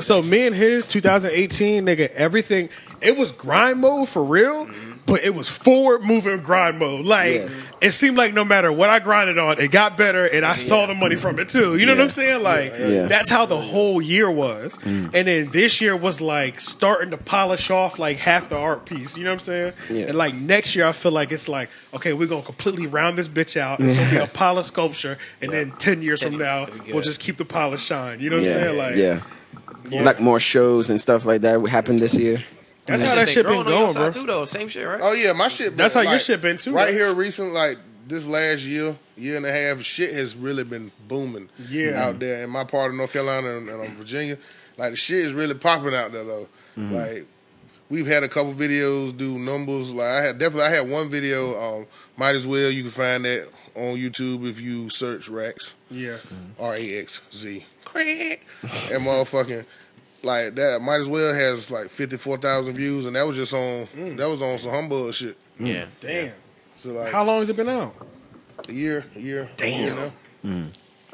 So me and his 2018 nigga. Everything it was grind mode for real, but it was forward moving grind mode. Like it seemed like no matter what I grinded on, it got better, and I saw the money from it too. You know what I'm saying? Like that's how the whole year was. And then this year was like starting to polish off like half the art piece. You know what I'm saying? Yeah. And like next year, I feel like it's like okay, we're gonna completely round this bitch out. It's gonna be a polished sculpture, and then 10 years from now, it'll be good. we'll just keep the polish shine. You know what I'm saying? Like like more shows and stuff like that happened this year. that's how that shit been going, bro. Too, though. Same shit, right? Oh yeah, my shit. That's how like, your shit been too, Right right? here, recent like this last year and a half, shit has really been booming. Out there in my part of North Carolina and Virginia, like the shit is really popping out there though. Like we've had a couple videos do numbers. Like I had one video. Might as well you can find that on YouTube if you search Raxz. Yeah. Raxz. Crack. And motherfucking. Like that, might as well has like 54,000 views, and that was just on that was on some humbug shit. Yeah. Damn. So like How long has it been out? a year. Damn.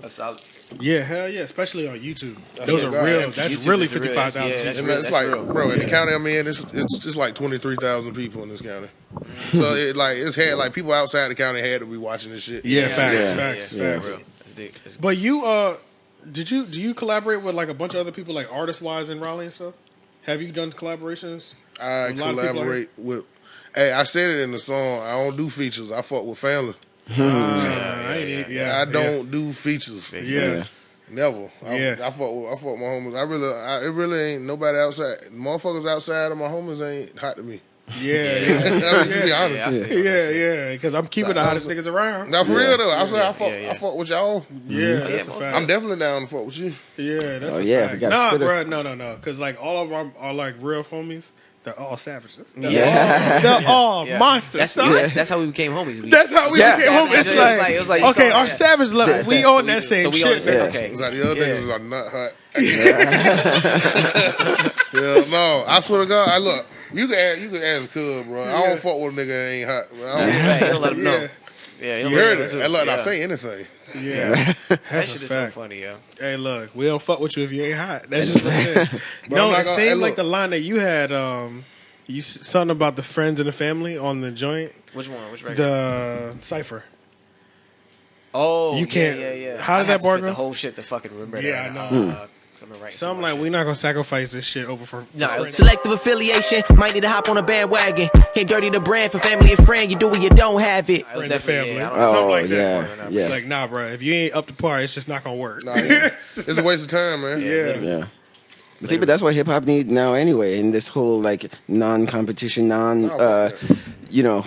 That's solid. Yeah, hell yeah, especially on YouTube. That's Those are what God, real. yeah, That's YouTube really is real. 55,000. Yeah, that's And real. it's That's like, real. bro, in the county I'm in, it's just like 23,000 people in this county. So it's had like people outside the county had to be watching this shit. Yeah, facts. Yeah, Facts. yeah, Facts. real. That's big. But you do you collaborate with like a bunch of other people, like artist wise in Raleigh and stuff? Have you done collaborations? I With a lot of people collaborate with. Hey, I said it in the song. I don't do features. I fuck with family. I don't do features. Yeah. Never. Yeah. I fuck with my homies. It really ain't nobody outside. Motherfuckers outside of my homies ain't hot to me. Yeah. To be honest. Yeah. Because I'm keeping the hottest niggas around. Now for real though, I fuck with y'all. Yeah, that's a fact. I'm definitely down to fuck with you. Yeah, that's a yeah, fact. we gotta Nah, spit it. bro, no. Because like all of them are like real homies. They're all savages. Yeah. They're all monsters. That's how we became homies. That's how we became homies. It's It was like okay, so- our savage level, we on that same So we shit. on the same. man. Okay. It's like the other niggas are not hot. No. I swear to God, look. You can ask Cub, bro. I don't fuck with a nigga that ain't hot. Bro. I don't, He'll let him know. Yeah, you heard it. I let not say anything. Yeah, That that's shit a is so fact. funny, yo. Hey, look, we don't fuck with you if you ain't hot. That's just what it is. No, I'm not it gonna- seemed hey, like look. the line that you had. Something about the friends and the family on the joint. Which one? Which record? The cipher. Oh, You can't- Yeah. how did I'd that have to bar spit go? the whole shit to fucking remember Yeah, that. I know. 'Cause I've been writing So I'm much like, shit. we're not gonna sacrifice this shit over for Nah, friends. Selective affiliation, might need to hop on a bandwagon. Can't dirty the brand for family and friend. You do what you don't have it. It was friends and definitely- family. yeah, I don't know. Something Oh, like that. yeah. Like, nah, bro. If you ain't up to par, it's just not gonna work. Nah, it's a waste of time, man. Yeah. See, but that's what hip hop needs now anyway. In this whole like non-competition, you know,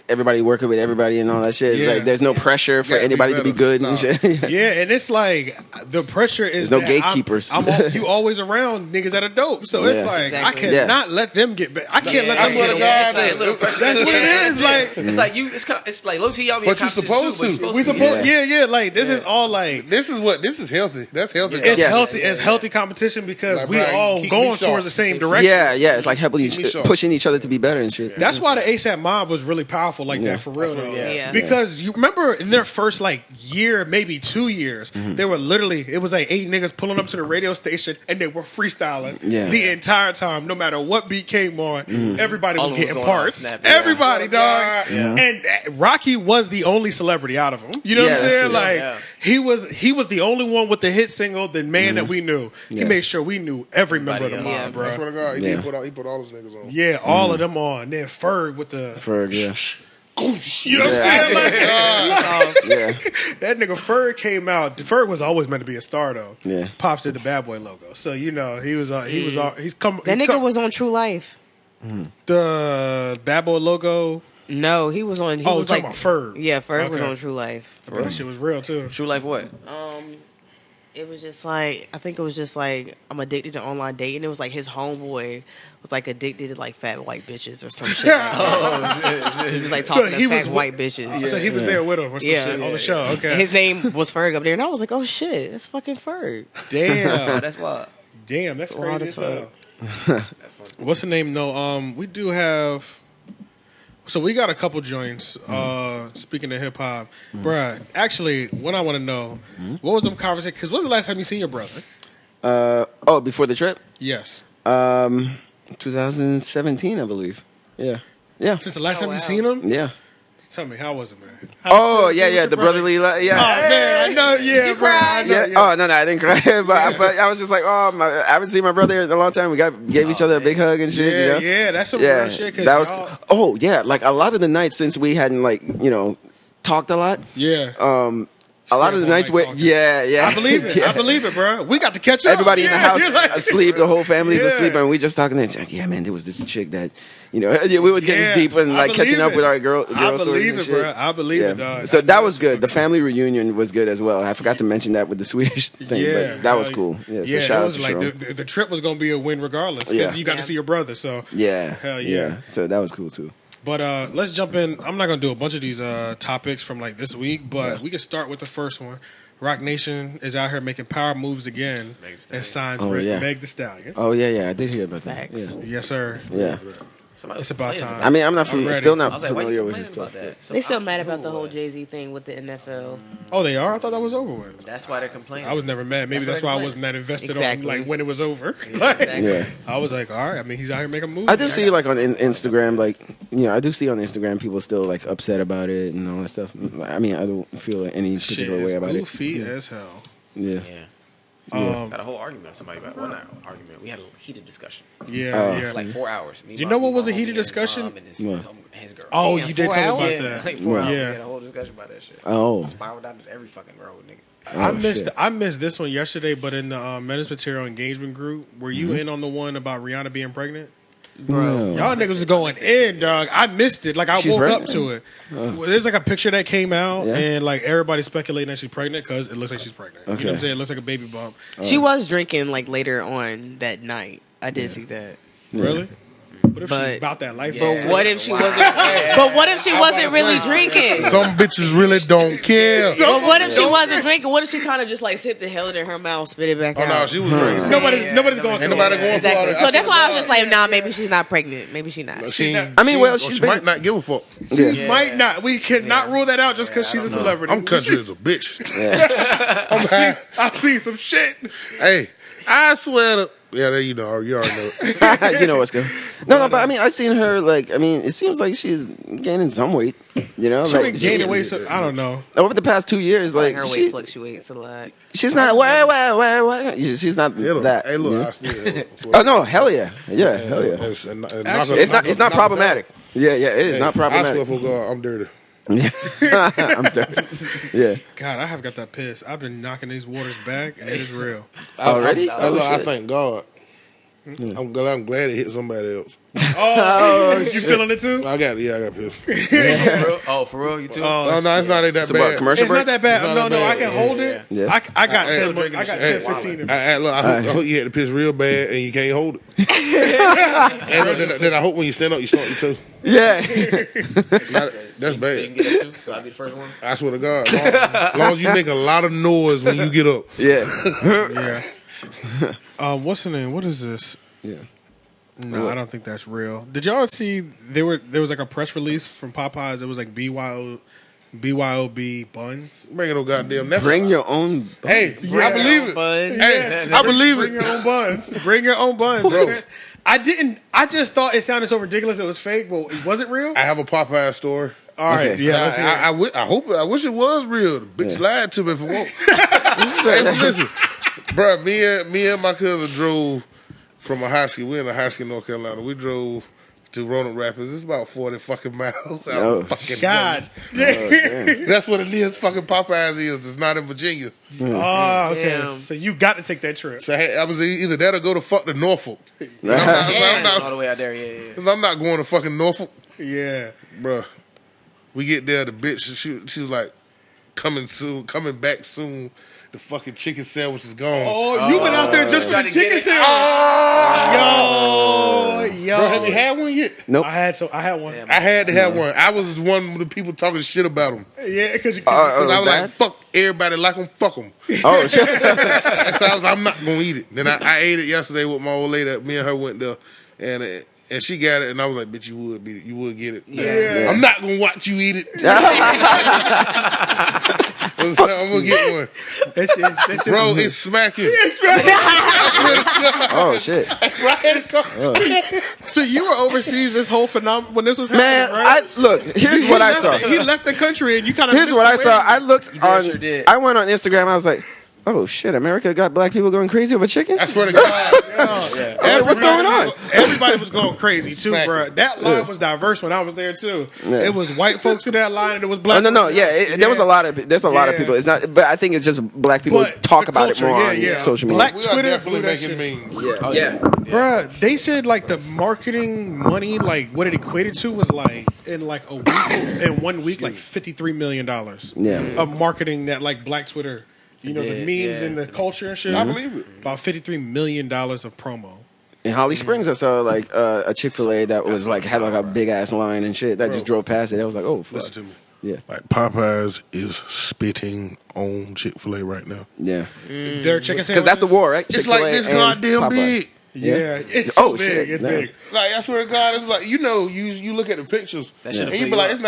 everybody working with everybody and all that shit. Yeah. Like, there's no pressure for Gotta be anybody to be better. good Nah. and shit. Yeah, and it's like the pressure is There's no that gatekeepers. you always around niggas that are dope, so it's Yeah. like Exactly. I cannot let them get back. I can't let I them swear get to away. God, It's like a little pressure. That's what it is. Like It's like you. It's like low key y'all be But you conscious supposed too, but you to. we supposed, yeah. Like this is all like This is healthy. That's healthy. it's Yeah. healthy. It's healthy competition because Like, we bro, all keep me going sharp. towards the same direction. Yeah. It's like helping Keep me sharp. pushing each other to be better and shit. That's why the ASAP mob was really powerful like that for real though. Yeah. Because you remember in their first like year, maybe 2 years, they were literally it was like 8 niggas pulling up to the radio station and they were freestyling the entire time, no matter what beat came on. Everybody All was of them getting was going parts. off snap. Everybody, dog. Yeah. And Rocky was the only celebrity out of them. You know Yeah, what I'm that's saying? true. Like Yeah. he was the only one with the hit single, the man that we knew. He Yeah. made sure we knew every member of the Everybody mob, else. bro. I swear to God, Yeah. he put all those niggas on. Yeah, all of them on. Then Ferg with the Ferg, yeah. you know what I'm saying? Like, Yeah. that nigga Ferg came out. Ferg was always meant to be a star though. Yeah. Pops did the Bad Boy logo, so you know he's come. That nigga was on True Life. the Bad Boy logo. No, he was on. He Oh, was talking like about Ferg. Yeah, Ferg was Okay. on True Life. That shit was real too. True life what? It was just like I think it was just like I'm addicted to online dating. It was like his homeboy was like addicted to like fat white bitches or some shit. Like that. He was like So talking he to fat was white bitches. So he was there with him or some shit on the show. Okay, And his name was Ferg up there, and I was like, "Oh shit, it's fucking Ferg." damn, That's wild. damn, that's Wild crazy as as hell. What's the name? No, we do have. So we got a couple joints. Speaking of hip hop, bruh. Actually, what I want to know, what was them conversation? Because when's the last time you seen your brother? Before the trip? Yes. 2017, I believe. Yeah. Since the last time you seen him? Yeah. Tell me, how was it, man? Oh, With yeah, your the brother? brotherly love. Yeah. Oh man, I know. Yeah, bro. I know, Yeah. Oh no, I didn't cry, but I was just like, I haven't seen my brother in a long time. We gave each other a big hug and shit. Yeah, you know? yeah, that's some Yeah, real shit. 'Cause that was. y'all- Oh yeah, like a lot of the nights since we hadn't talked a lot. yeah. A lot of the all nights night where, talking. yeah. I believe it. Yeah. I believe it, bro. We got to catch up. Everybody in the Yeah, house you're like- asleep. The whole family's Yeah. asleep, and we just talking. And like, yeah, man, there was this chick that, we were getting Yeah, deep and I like catching believe up with it. our girl I stories believe and it, shit. bro. I believe it, dog. So I that know was it's good. The fucking- family reunion was good as well. I forgot to mention that with the Swedish thing, Yeah, but that was hell, cool. Yeah, so yeah, shout it out was to like Sharon. the trip was gonna be a win regardless because Yeah. you got to see your brother. So Yeah, hell yeah. So that was cool too. But let's jump in. I'm not gonna do a bunch of these topics from like this week, but we can start with the first one. Rock Nation is out here making power moves again and signs Meg the Stallion. Oh yeah, I did hear about that. Facts. Yes, sir. Yeah. Somebody It's was about complaining time. I mean, I'm not I'm ready. still I not was like, why you familiar with his complaining stuff. about that? So They still I mad don't know about the who it whole was. Jay Z thing with the NFL. Oh, they are. I thought that was over with. That's why they're complaining. I was never mad. Maybe That's that's what why I I wasn't that invested Exactly. on like when it was over. Like, exactly. Yeah. I was like, all right. I mean, he's out here making moves. I do see like on Instagram, I do see on Instagram people still like upset about it and all that stuff. I mean, I don't feel any Shit particular way is about goofy it. as hell. Yeah. Yeah. Got a whole argument with somebody about not argument. We had a heated discussion. Yeah. For like 4 hours. You know what was a heated discussion? His girl. Oh, Damn, you did 4 tell me hours? about that. Like 4 hours. Yeah. We had a whole discussion about that shit. Oh. Spiraled down every fucking road, nigga. I missed this one yesterday, but in the Menace Material engagement group, were you in on the one about Rihanna being pregnant? Bro. Y'all niggas was going in, dog. I missed it. Like I She's woke pregnant? up to it. Well, there's like a picture that came out, Yeah. and like everybody's speculating that she's pregnant because it looks like she's pregnant. You know Okay. what I'm saying? It looks like a baby bump. She was drinking like later on that night. I did see that. Really? What if But- she's about that life? But what if she wasn't? But what if she wasn't really drinking? Some bitches really don't care. But what if she wasn't drinking? What if she kind of just like sipped the hell in her mouth, spit it back Oh out? no, she was drinking. Nobody's going. Ain't nobody going for all Exactly. that. So that's why I was just like, nah, maybe she's not pregnant. Maybe she's not. She, I mean, well, she she's might been- not give a fuck. She might not. We cannot rule that out just because she's a celebrity. I'm country as a bitch. I've seen some shit. Hey, I swear to. Yeah, there you know. You already know. You know what's good. No, but I mean, I seen her like. I mean, it seems like she's gaining some weight. You know, She's been gaining weight. So, I don't know. over the past 2 years. Like Like her weight she's, fluctuates a lot. she's not. Why? She's not that. Hey, look, you know? I still. Oh no, hell yeah, hell yeah. It's not problematic. Yeah, it is not I swear problematic. for God, I'm dirty. I'm dirty. Yeah. God, I have got that piss. I've been knocking these waters back, and it is real. Already? I thank God. I'm glad it hit somebody else. Oh, you feeling it too? I got pissed. For real? Oh, for real? You too? No, it's not that It's about bad. commercial It's break. not that bad. It's No, not no, that I can bad. hold it. Yeah. I got Hey, 10. drinking I got this 10, shit. 15 of Look, I hope you had to piss real bad and you can't hold it. And then I hope when you stand up, you snort your toe. Yeah. That's So you bad. can get it too? So I'll be the first one? I swear to God. As long as you make a lot of noise when you get up. Yeah. Yeah. What's the name? What is this? Yeah. No, I don't think that's real. Did y'all see there was like a press release from Popeyes? It was like BYOB buns. Bring it on goddamn nephew. Bring your own. Hey, I believe it. Buns. Hey, I believe Bring your it. own buns. Bring your own buns, Bro. I just thought it sounded so ridiculous. It was fake, but was it real? I have a Popeye story. All right, Okay. yeah. Let's hear it. I wish it was real. The bitch lied to me for once. Hey, but listen, bro, me and my cousin drove from a high school. We're in a high school in North Carolina. We drove to Roanoke Rapids. It's about 40 fucking miles out of fucking God. That's what it is. Fucking Popeyes is. It's not in Virginia. Oh, okay. Damn. So you got to take that trip. So I was either that or go to fuck to Norfolk. I'm All the way out there, yeah. I'm not going to fucking Norfolk, Yeah. bruh. We get there, the bitch, she was like, coming back soon. The fucking chicken sandwich is gone. Oh, you went out there just for Trying the to get chicken it. sandwich. Yo. Bro, have you had one yet? Nope. I had one. I had to have one. I was one of the people talking shit about them. Yeah, because Because I was bad? like, fuck everybody, like them, fuck them. Oh shit. And so I was like, I'm not going to eat it. Then I ate it yesterday with my old lady. Me and her went there. And she got it, and I was like, bitch, you would get it. Yeah. I'm not going to watch you eat it. I'm going to get one. That's just Bro, it's smacking. Oh shit. So you were overseas this whole phenomenon when this was Man, happening, right? look. Here's what I saw. He left the country, and you kind of. Here's what I saw. I looked on. sure did. I went on Instagram. I was like, oh shit, America got black people going crazy over chicken. I swear to God. Hey, what's going on? Everybody was going crazy too, Smack. bro. That line was diverse when I was there too. Yeah. It was white folks in that line, and it was black. Oh, no. folks. Yeah, there was a lot of. There's a lot of Yeah. people. It's not, but I think it's just black people But talk the about culture, it more yeah, on yeah. social media. Black We are Twitter definitely blew that making shit. memes. Yeah. Bruh, they said like the marketing money, like what it equated to was like in like a week, in 1 week, like $53 million Yeah. of marketing that like Black Twitter, you know, the memes yeah. and the culture and shit. I believe it. About $53 million of promo. In Holly Springs, I saw like a Chick-fil-A that was like had like a big ass line and shit that just drove past it. I was like, oh fuck. Listen to me. Yeah. Like Popeyes is spitting on Chick-fil-A right now. Yeah. Their chicken Because that's the war, right? It's like Chick-fil-A this and goddamn Popeyes. big. Yeah, it's so Oh, big. shit. It's Damn. big. Like I swear to God, it's like you look at the pictures That should've and you filled be you like, up. it's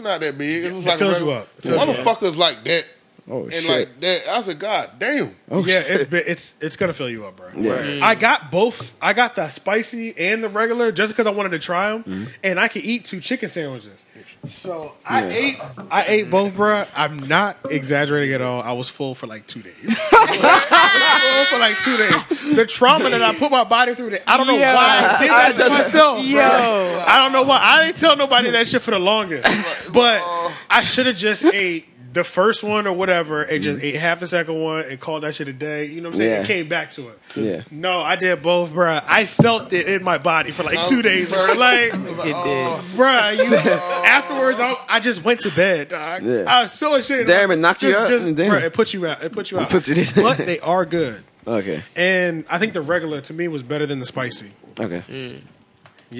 not that big. It's just It like fills a you regular- up. It fills you up. Motherfuckers like that. Oh and shit! like that, I said, God damn. Oh, Yeah, shit. it's gonna fill you up, bro. Yeah. I got both. I got the spicy and the regular just because I wanted to try them, and I could eat 2 chicken sandwiches. So I ate both, bro. I'm not exaggerating at all. I was full for like 2 days. I was full for like 2 days. The trauma that I put my body through, I don't know why I did that to myself, bro. I don't know why. I didn't tell nobody that shit for the longest, but I should have just ate the first one or whatever and just ate half the second one and called that shit a day. You know what I'm saying? Yeah. And came back to it. Yeah. No, I did both, bruh. I felt it in my body for like 2 days, bro. Like, bruh, afterwards, I just went to bed, dog. Yeah. I was so ashamed. Damn, it knocked you out? Damn. Bruh, it put you out. It put you out. puts it in. But they are good. Okay. And I think the regular, to me, was better than the spicy. Okay. Yeah,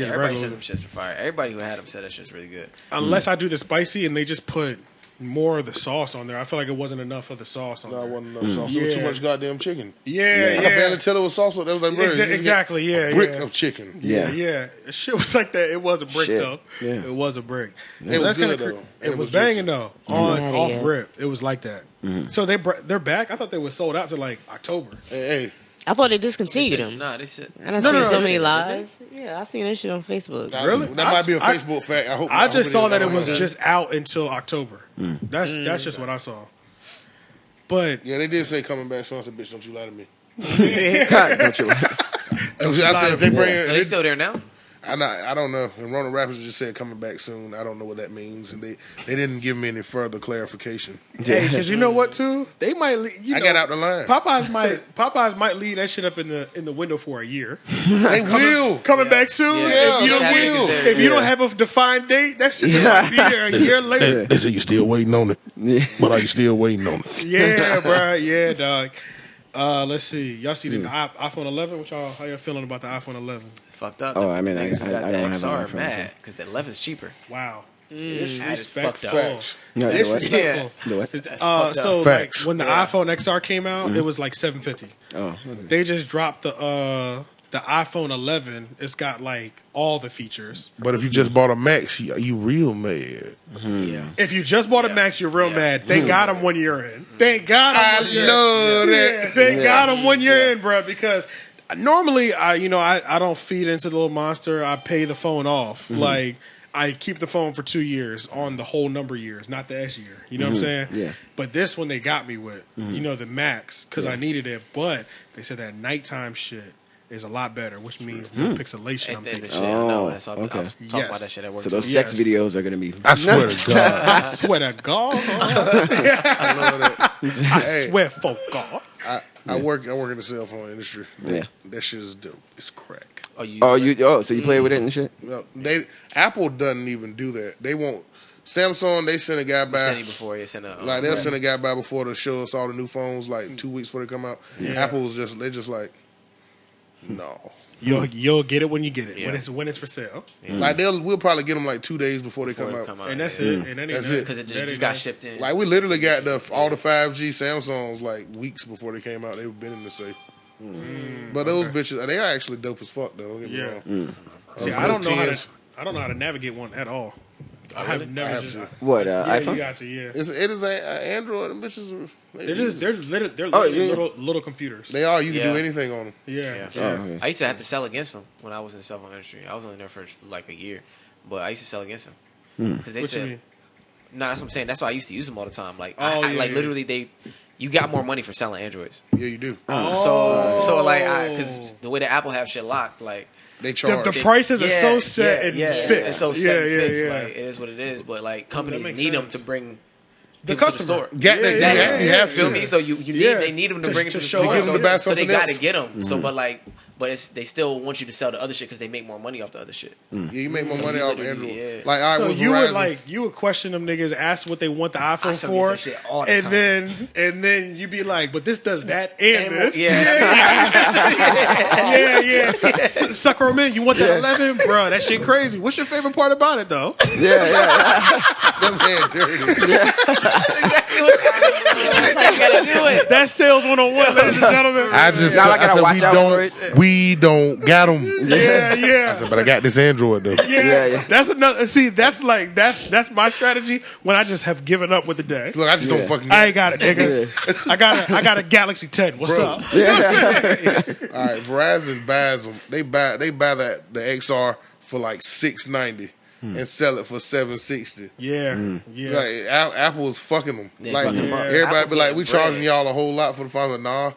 the Everybody regular. says them shits are fire. Everybody who had them said that shit's really good. Unless I do the spicy and they just put more of the sauce on there. I feel like it wasn't enough of the sauce on No, I there. wasn't no sauce. It was too Yeah. much goddamn chicken. Yeah, I barely tell it was salsa. That was like, bro, Exactly, yeah. brick yeah. of chicken. Yeah. Yeah, shit was like that. It was a brick Shit. though. Yeah. It was a brick. It was That's good, kinda though. It It was was banging juicy. though. On Yeah. off rip, it was like that. So they're back. I thought they were sold out to like October. Hey, I thought they discontinued them. Nah, they said. I done No, seen no, so no, many shit, lies. Yeah, I seen that shit on Facebook. Really? That might be a Facebook fact. I hope. I hope just saw is. that I it don't was know. just out until October. That's just what I saw. But Yeah, they did say coming back. So I said, bitch, don't you lie to me. Don't you? I said, if they bring, So they still there now? I don't know. And Rona Rappers just said coming back soon. I don't know what that means, and they didn't give me any further clarification. hey, because you know what too? They might. I got out the line. Popeyes might leave that shit up in the window for a year. They will. Coming back soon. Yeah, if you, they don't, will. if you don't have a defined date, that shit might be there a year later. They say you still waiting on it, Yeah. but are you still waiting on it? Yeah, bro. Yeah, dog. Let's see. Y'all see the iPhone 11? How y'all feeling about the iPhone 11? It's fucked up. Oh, I mean, Niggas I who got don't the have an XR iPhone, mad so. because the 11's cheaper. Wow. That is Disrespectful. fucked up. Facts. No, the what? Disrespectful. The what? fucked So up. like, Facts. when the iPhone XR came out, it was like $750. Oh, okay. They just dropped the iPhone 11. It's got like all the features. But if you just bought a Max, you real mad. Yeah. If you just bought a Max, you're real mad. Thank God I'm 1 year in. Thank God I'm 1 year in. love Yeah, thank God I'm 1 year in, bro. Because normally, I don't feed into the little monster. I pay the phone off. Like, I keep the phone for 2 years on the whole number years, not the S year. You know what I'm saying? Yeah. But this one they got me with, the Max, because I needed it. But they said that nighttime shit is a lot better, which means no pixelation. I'm And then the thinking. shit, I know. That's all, I okay. was talking Yes. about that shit at work. So those too. sex videos are gonna be. I swear to God. I swear to God. I love that. I Hey. swear for God. I work in the cell phone industry. Yeah. That shit is dope. It's crack. Oh, you? So you play with it and shit? No, Apple doesn't even do that. They won't. Samsung, they send a guy by. Sent it before you sent a. Like they'll send a guy by before to show us all the new phones, like 2 weeks before they come out. Apple's they're just like, no. You'll get it when you get it. Yeah. When it's for sale. Like we'll probably get them like 2 days before they come out. And that's it. And that ain't That's that- it. Because it that just ain't got that. shipped in. Like we literally got all the 5G Samsungs like weeks before they came out. They've been in the safe. But those bitches, they are actually dope as fuck though. Don't get me Yeah. wrong. See, I don't know how to navigate one at all. I have never I have just. to. What Yeah, iPhone? you got to. Yeah. It is a Android. Them bitches are. They're literally yeah. little computers. They are. You can Yeah. do anything on them. Yeah. Oh, okay. I used to have to sell against them when I was in the cell phone industry. I was only there for like a year, but I used to sell against them because they What you said, mean? "No, that's what I'm saying. That's why I used to use them all the time. Like, Oh, yeah, like yeah. literally, you got more money for selling Androids. Yeah, you do. So like, because the way that Apple have shit locked, like, They charge. The prices are so set and fixed. It's so set and Yeah, fixed. yeah. Like, it is what it is. But like, companies makes need them sense. to bring The people customer. to the store. Yeah, Exactly. you have Feel to. me? So you need Yeah. they need them to bring it to the show store. them So, to buy so they something got to else. get them. So, but they still want you to sell the other shit because they make more money off the other shit. Yeah, you make more So money you off literally- Android. yeah. Like I So was you Verizon. would question them niggas, ask what they want the iPhone saw for, that shit all the time. and then you be like, but this does that and this. Yeah. yeah. Sucker 'em in. You want that 11, bro? That shit crazy. What's your favorite part about it though? Them hand dirty. You gotta do it. That's sales 101, ladies and gentlemen. I just Now I gotta said watch out for it. we We don't got them. Yeah, yeah. I said, but I got this Android though. Yeah. That's another. See, that's my strategy when I just have given up with the day. Look, I just don't fucking. I ain't got it, nigga. I got a Galaxy 10. What's up? All right, Verizon buys them. They buy the XR for like $690 and sell it for $760. Yeah, yeah. Like Apple is fucking them. Like fucking them up. everybody Apple's be like, getting we charging bread. y'all a whole lot for the phone. But nah,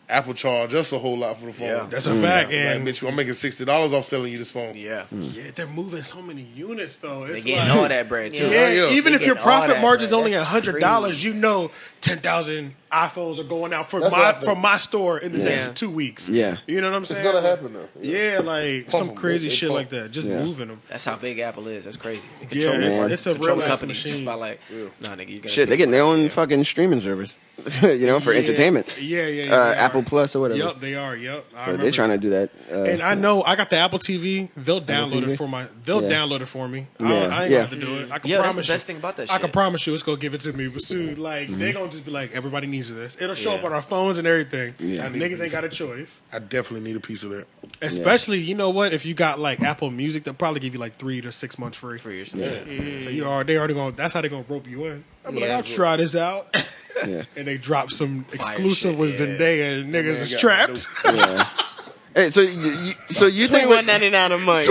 Apple charge us a whole lot for the phone. Yeah. That's a fact. Like, And bitch, I'm making $60 off selling you this phone. Yeah. yeah, they're moving so many units though. They It's getting like, all that bread too. yeah, Yeah. even They if your getting all profit that margin's bread. only That's $100, crazy. you know 10,000 iPhones are going out That's what I think. from my store in the Yeah. next 2 weeks. Yeah. You know what I'm It's saying? gonna happen though. Yeah, like Pump some 'em. crazy They shit pump. like that. Just Yeah. moving them. That's how big Apple is. That's crazy. They Yeah, control it's a control real the ass company machine. just by like, nah, nigga, you gotta Shit, pay they getting their for own it. fucking streaming service, you know, for Yeah. entertainment. Yeah, they are. Apple Plus or whatever. Yep, they are. Yep. I So remember they're trying to do that. And I know I got the Apple TV. They'll download TV? it for They'll Yeah. download it for me. Yeah. I ain't gonna Yeah. have to do it. I can Yo, that's promise the best you. thing about that I can shit. promise you, it's gonna give it to me. But soon, like they're gonna just be like, everybody needs this. It'll show up Yeah. on our phones and everything. Yeah. Niggas ain't got a choice. I definitely need a piece of that. Especially, you know what? If you got like Apple Music, they'll probably give you like 3 to 6 months free. Free or some shit. So they already gonna. That's how they gonna rope you in. I'm like, Yeah. I'll try this out. Yeah. And they drop some Fire exclusive shit, with yeah. Zendaya, and niggas is got trapped. Yeah. Hey, so you think $21.99 a month.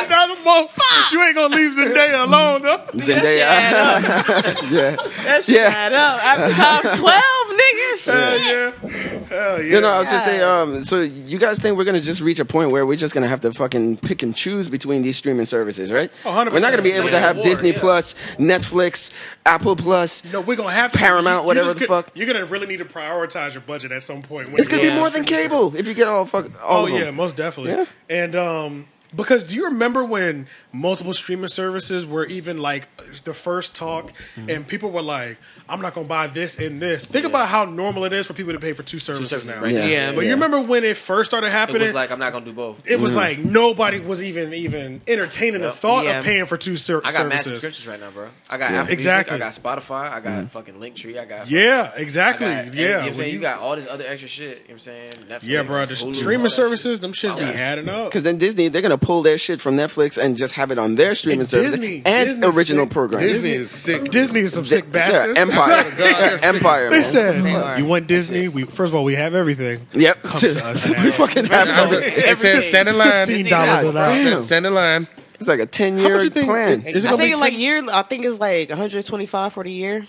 Not a month. But you ain't gonna leave Zendaya alone though. Zendaya? Yeah. That shit add up. After times 12, nigga. Hell yeah. Hell yeah. You know, I was gonna say, so you guys think we're gonna just reach a point where we're just gonna have to fucking pick and choose between these streaming services, right? Oh, 100%. We're not gonna be able to Yeah, have war, Disney yeah. Plus, Netflix, Apple Plus. No, we're gonna have to Paramount, whatever the fuck. You're gonna really need to prioritize your budget at some point. When It's gonna you be get more to than streaming cable if you get all Oh of them. yeah, most definitely. Yeah. And because do you remember when multiple streaming services were even like the first talk, and people were like, "I'm not gonna buy this and this." Think about how normal it is for people to pay for two services services now. right Yeah. Yeah. But you remember when it first started It happening? was like, I'm not gonna do both. it was like nobody was even entertaining the thought Yeah. of paying for two I got mad services. subscriptions right now, bro. I got Yeah. Apple Exactly. Music, I got Spotify, I got fucking Linktree, I got Yeah, I exactly. got, Yeah, you know what I'm when saying? You got all this other extra shit. You know what I'm saying? Netflix, yeah, bro. The Hulu, all streaming that services, shit. them shits be adding up. Because then Disney, they're gonna pull their shit from Netflix and just have it on their streaming And service Disney- and Disney's original sick. programs. Disney is sick. Disney is some sick bastards. Yeah, Empire, they're sick. Empire. They Man. said, are. "You want Disney? We first of all, we have everything. Yep. Come to us now. we fucking have I said, it said stand in line. $15 an hour. Damn. Stand in line. It's like a How 10-year much you think? plan. Is it I gonna think be it's like 10? year. I think it's like 125 for the year.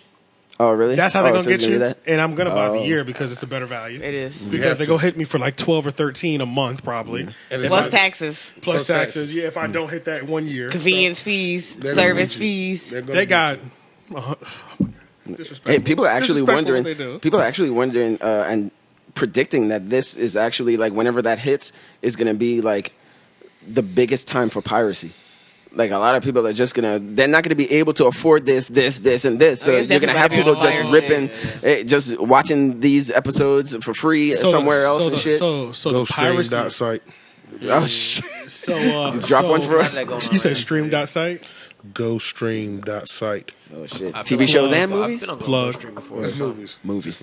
Oh, really? That's how they're Oh, gonna so it's get you. do that? And I'm gonna buy the year because it's a better value. It is. Because have they to. go hit me for like 12 or 13 a month probably. And it's Plus like- taxes, Plus Plus taxes. taxes. Yeah, if I don't hit that 1 year. convenience fees, They're gonna service get you. fees. They're gonna They get got Hey, people are actually wondering. What they do. People are actually wondering and predicting that this is actually like whenever that hits is going to be like the biggest time for piracy. Like a lot of people are just they're not gonna be able to afford this, and this. So it's you're gonna have definitely people gonna be just on ripping, just watching these episodes for free somewhere else and shit. So Go the piracy. stream.site. Oh shit! So Drop one for How's us. that going on You said right stream.site? Go stream.site. Oh shit! now? I feel TV like- shows and I've movies. been on Plug. Stream before. It's movies. Movies.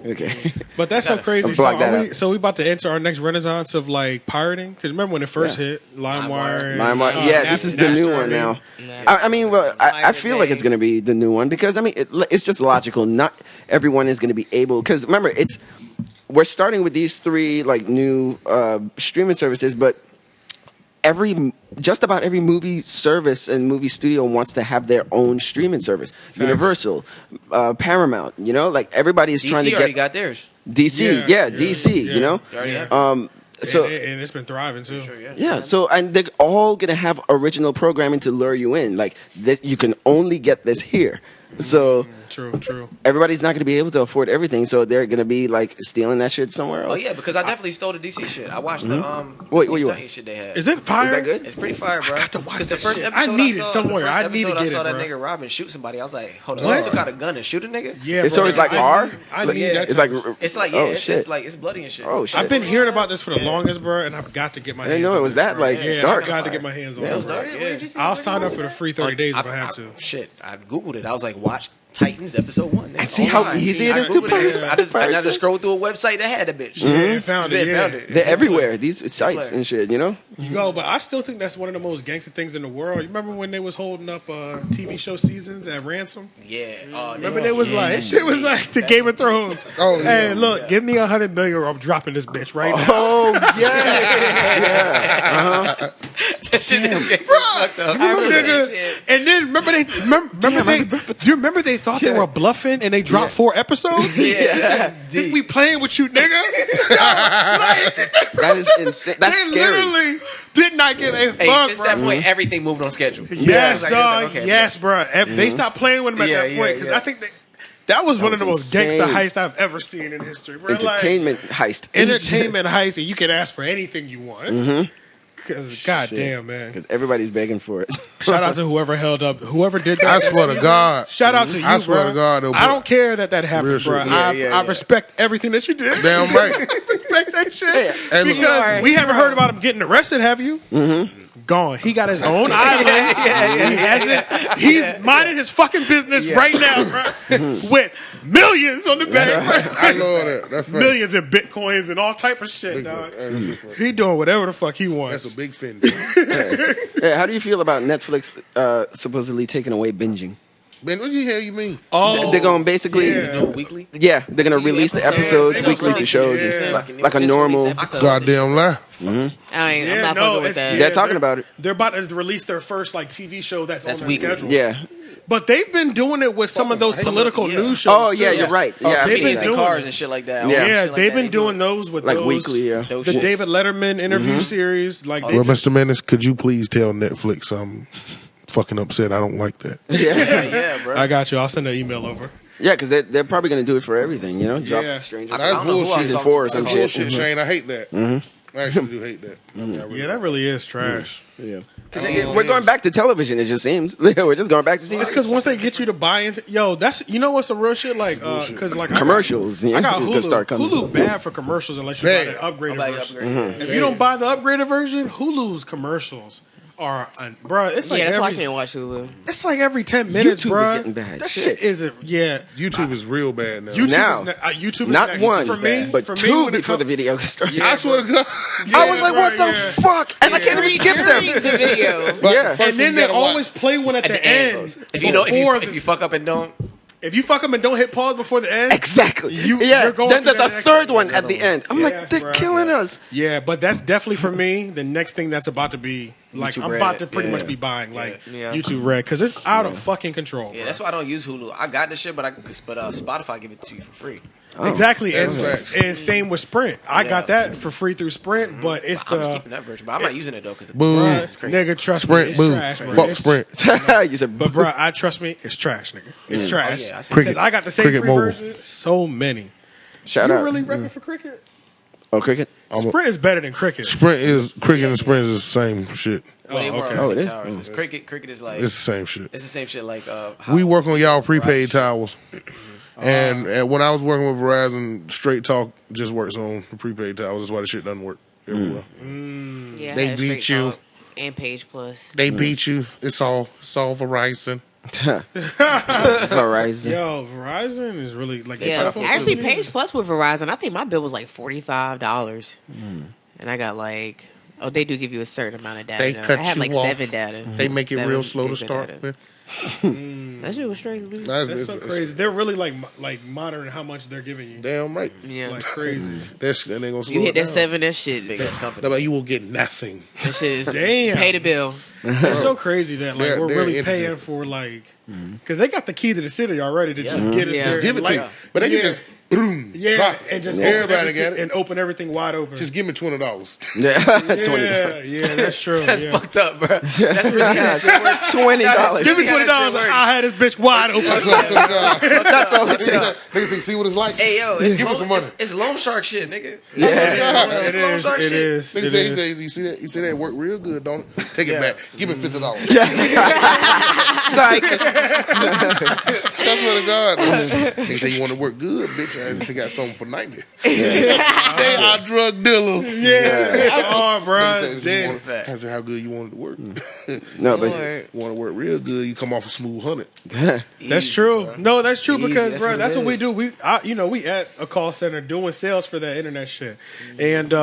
Okay. But that's so crazy. block that out. So we about to enter our next renaissance of like pirating. Because remember when it first Yeah. hit, LimeWire. LimeWire. Yeah, this is the new one now. I mean, well, I feel like it's going to be the new one because I mean, it's just logical. Not everyone is going to be able. Because remember, we're starting with these 3 like new streaming services, but just about every movie service and movie studio wants to have their own streaming service. Universal, Paramount, like everybody is trying to already get got theirs. DC. Yeah, DC. yeah. You know, They already have. so. And it's been thriving too. Sure, yeah. Yeah, so and they're all gonna have original programming to lure you in. Like you can only get this here. So True. everybody's not gonna be able to afford everything. So they're gonna be like stealing that shit somewhere else. Oh yeah, because I definitely stole the DC shit. I watched the What Teen you Titans want? shit they had. Is it fire? Is that good? It's pretty fire, bro. I got to watch 'Cause that the first shit. episode I need it saw, somewhere. the first I need to episode get I saw it, that bro. nigga Robin shoot somebody. I was like, hold on, What? he took out a gun and shoot a nigga? Yeah, So bro, it's like I R. I Like, need that. It's like It's like oh it's shit. like it's bloody and shit. Oh shit. I've been hearing about this for the longest, bro, and I've got to get my I hands didn't know on it was this, that bro. like Yeah, dark. I've got to get my hands on Yeah. it. It was bro. dark? Where'd you see I'll it? sign up for the free 30 days if I have to. Shit, I googled it. I was like, watch Titans episode 1. And see how easy it is to post. I just scrolled through a website that had that bitch. Yeah, found it. They're everywhere. These sites and shit, you know? Yo, but I still think that's one of the most gangster things in the world. You remember when they was holding up TV show seasons at ransom? Yeah. Remember they was like to Game of Thrones. Oh, yeah. Hey, look, give me 100 million or I'm dropping this bitch right now. Oh, yeah. That shit is gangster fucked up. I remember that shit. And then remember they thought they were bluffing and they dropped 4 episodes? Yeah. Think we playing with you, nigga? That is insane. That's They scary. literally did not give a Hey, fuck, since bro. that point, everything moved on schedule. Yes, It was like, dog. okay, yes, bro. They stopped playing with him at Yeah, that point because yeah. I think that was one of the was most gangster insane. heists I've ever seen in history. Bro. Entertainment heist. Entertainment heist, and you can ask for anything you want. Because, goddamn, man. Because everybody's begging for it. Shout out to whoever did that. I swear to God. Shout out to you, I swear bro. to God, though, I don't care that Real happened, shit. bro. Yeah, I respect everything that you did. Damn right. Respect that shit. Hey, look. Because we haven't heard about him getting arrested, have you? Gone. He got his own island. He hasn't. He's minding his fucking business right now, bro. With millions on the bank. I know that. That's right. Millions in bitcoins and all type of shit, dog. He doing whatever the fuck he wants. That's a big fin. Yeah, how do you feel about Netflix supposedly taking away binging? Man, what the hell you mean? Oh, They're going to basically... yeah. Weekly? Yeah, they're going to release the episodes They gonna weekly to shows. yeah. and stuff. Like a normal... Goddamn lie. I'm Yeah, not no, fucking with it's- that. They're talking about it. They're about to release their first TV show that's on their weekly. schedule. Yeah. But they've been doing it with some of those political news shows. Oh, yeah, too. you're right. Yeah, I've they've seen been that. doing cars it. and shit like that. Yeah. Yeah, Shit like they've that, been doing those with Like those, weekly, yeah. Those the shits. David Letterman interview series. Like, Well, Mr. Menace, could you please tell Netflix I'm fucking upset? I don't like that. Yeah, bro. I got you. I'll send an email over. Yeah, because they're probably going to do it for everything, you know? Drop Yeah. Stranger That's don't know who I was bullshit. Season talking 4 or to. some That's shit. bullshit, Shane. I hate that. I actually do hate that. Yeah, that really is trash. Yeah. We're going back to television, it just seems. We're just going back to TV. It's because once they get you to buy into, what's some real shit? Like, because like Commercials, yeah, I got could Hulu. start coming. Hulu bad for commercials unless you buy the upgraded Nobody version. upgrade. If you don't buy the upgraded version, Hulu's commercials are, bro. It's like That's why I every, can't watch Hulu. it's like every 10 minutes, YouTube is bro. getting bad. That Shit. shit isn't. Yeah, YouTube is real bad now. YouTube Now, is YouTube is Not next. one, for me, but for me, two when it before the comes- video gets started. I swear to God. I was like, bro, what the yeah. fuck? And I can't even skip them. The video. But Yeah. first And then you they gotta watch. always play one at the end. If you know, before if you fuck up and don't, if you fuck up and don't hit pause before the end, Exactly. You're Yeah. going Then through there's a that next third one. one at the end. I'm like, Yes, they're bro. killing us. Yeah, but that's definitely for me the next thing that's about to be like YouTube I'm Red. about to pretty Yeah. much be buying like Yeah. YouTube Red because it's out of fucking control. yeah, bro. that's why I don't use Hulu. I got this shit, but Spotify give it to you for free. Exactly, and, That's and same with Sprint. I got that for free through Sprint, but it's I'm just the keeping that version, but I'm not using it though because Boo. it's crazy. nigga. Trust Sprint, me, it's boo. trash, bro. Fuck It's- Sprint. You said, But bro, trust me, it's trash, nigga. It's trash. Oh, yeah, I see. Because I got the same Cricket free Mobile. version. So many. shout You out. really repping for Cricket? Oh, cricket. Sprint is better than Cricket. Sprint is Cricket and Sprint is the same shit. But they work okay. on Oh, the it same is? towers. It's Cricket is like It's the same shit. it's the same shit. Like We work on y'all prepaid towers. And when I was working with Verizon, Straight Talk just works on the prepaid towers. That's why the shit doesn't work everywhere. Yeah, They I had beat Straight you. Talk and Page Plus. They beat you. It's all Verizon. Verizon. Yo, Verizon is really like Yeah, cell phone actually, company. Page Plus with Verizon, I think my bill was like $45, and I got like, they do give you a certain amount of data. They though. cut I had you like off. 7 data. They make it 7 real slow to gigs of start data. with. That shit was straight. That's so crazy. They're really like monitoring how much they're giving you. Damn right. Yeah, Like crazy. That's, and they gonna slow you hit it that down. 7, that shit. big ass company. That way you will get nothing. That shit is Damn. pay the bill. It's so crazy that like They're- we're they're really interested. paying for like because they got the key to the city already to just get us Yeah. there. Give it like, to you. But they can yeah. just boom, Yeah, drop. and just everybody open got it. and open everything wide open. Just give me $20. Yeah. yeah, yeah, that's true. That's yeah. fucked up, bro. That's really that shit works. $20. Give me Yeah, $20. that shit works. I had this bitch wide open. That's all it takes. Niggas see what it's like. Hey yo, it's give me some money. It's loan shark shit, nigga. Yeah. It It's loan is. shark It shit. is. Nigga It say, is. you see that? You see that work real good, don't it? Take it back. Give me $50. Psych. That's what to God. They say you want to work good, bitch. They got something for 90. They are drug dealers. That's hard, bro. I said, how good you want it to work? No, but Want to work real good, you come off a smooth 100. That's true. Bro. No, that's true Easy, because, that's bro, what that's it what we is. do. We at a call center doing sales for that internet shit, and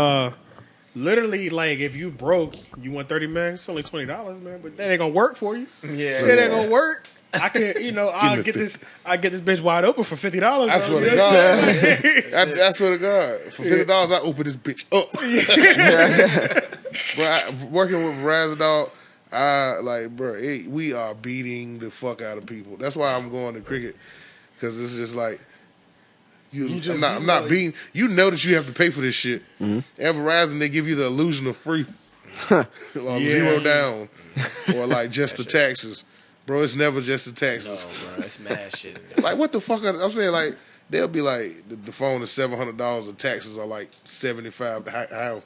literally, like, if you broke, you want 30 minutes, it's only $20, man. But that ain't gonna work for you. Yeah. That ain't gonna work. I can, I'll me get 50. I get this bitch wide open for $50. I swear to God. I swear to God. For $50, I open this bitch up. But working with Raxz, dog, we are beating the fuck out of people. That's why I'm going to cricket. Because it's just like, I'm not beating. You know that you have to pay for this shit. At Verizon, they give you the illusion of free. Zero down. Or like just the taxes. Bro, it's never just the taxes. No, bro, it's mad shit. Like, what the fuck? I'm saying, like, they'll be like, the phone is $700, the taxes are like $75. How?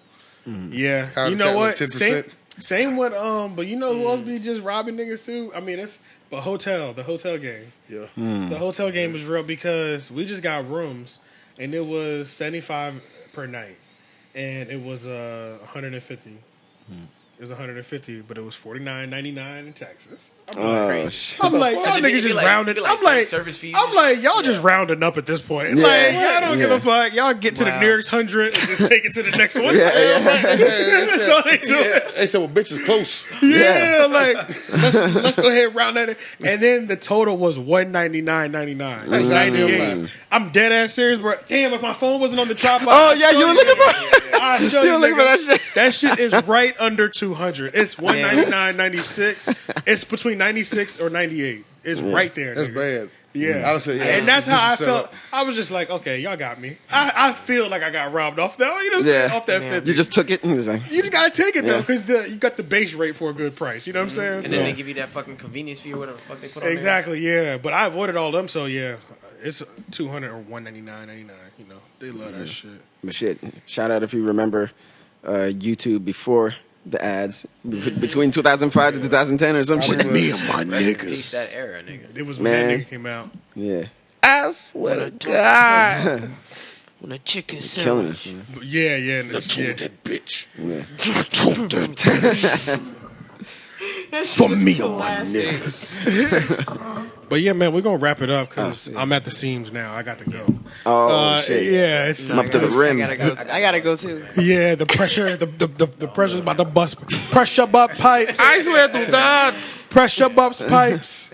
Yeah, How you the know tax what? was 10%? Same with but you know who else be just robbing niggas too? I mean, it's the hotel game. Yeah. The hotel game is real because we just got rooms and it was $75 per night, and it was $150. It was $150, but it was $49.99 in taxes. oh shit. I'm like, y'all It'd be niggas just like- rounding. it'd be like I'm like, service fees. I'm like, y'all just rounding up at this point. Yeah. Like, y'all don't give Yeah. a fuck. Y'all get to the Wow. nearest 100 and just take it to the next one. Yeah, That's all they do. They said, well, bitch is close. Yeah, like let's go ahead and round that in. And then the total was $199.99. That's $98. I'm dead ass serious, bro. Damn, if my phone wasn't on the tripod. Oh yeah, you were looking for. I show You you, were looking nigga. for that shit. That shit is right under 200. It's 199.96. It's between 96 or 98. It's right there. That's nigga. bad. Yeah. I would say, yeah, And that's it's how I just a felt. setup. I was just like, okay, y'all got me. I feel like I got robbed off that. You know what I'm saying? Yeah. Off that 50. You just took it and was like, You just gotta take it though, Yeah. because you got the base rate for a good price. You know what I'm saying? And So- then they give you that fucking convenience fee or whatever the fuck they put on there. exactly, yeah. But I avoided all them, so yeah, it's $200 or $199.99. You know, they love that shit. but shit. Shout out if you remember YouTube before the ads between 2005 to 2010 or some shit. Me and my Peace that era, nigga. It was when Man. that nigga came out. Yeah. I swear to God. When a chicken Killing sandwich. us. Man. But yeah. That bitch. For me and my niggas. But yeah, man, we're gonna wrap it up because I'm at the seams now. I got to go. Oh shit. Yeah, it's I'm up to the rim. I gotta go too. yeah. The pressure, the pressure's about to bust. Pressure butt pipes. I swear to God. Pressure bumps pipes.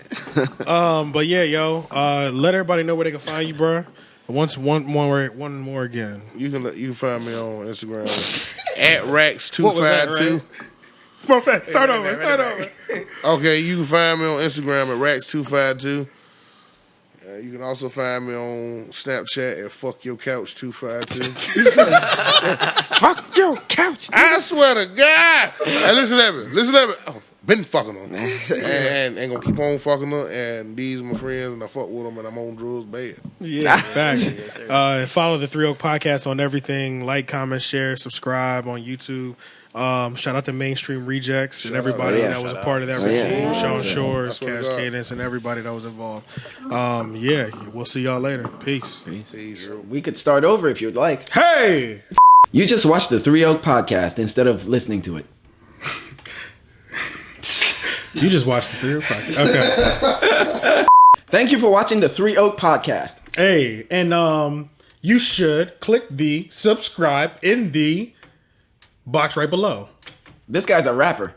But yeah, yo, let everybody know where they can find you, bro. One more again. You can find me on Instagram at Raxz252. What was that, right? Come on, fast. Start over. Okay, you can find me on Instagram at Raxz252. You can also find me on Snapchat at FuckYourCouch252. Fuck your couch. I swear to God. Hey, listen to me. Oh, been fucking on. And ain't gonna keep on fucking her. And these are my friends, and I fuck with them, and I'm on drugs bad. Yeah, facts. Follow the 3 Oak Podcast on everything. Like, comment, share, subscribe on YouTube. Shout out to Mainstream Rejects and everybody out. that was a part of that Yeah. regime. Yeah. Sean Shores, swear to Cash God. Cadence, and everybody that was involved. Yeah, we'll see y'all later. Peace. Peace. We could start over if you'd like. Hey! You just watched the 3 Oak Podcast instead of listening to it. You just watched the 3 Oak Podcast. Okay. Thank you for watching the 3 Oak Podcast. Hey, and you should click the subscribe in the box right below. This guy's a rapper.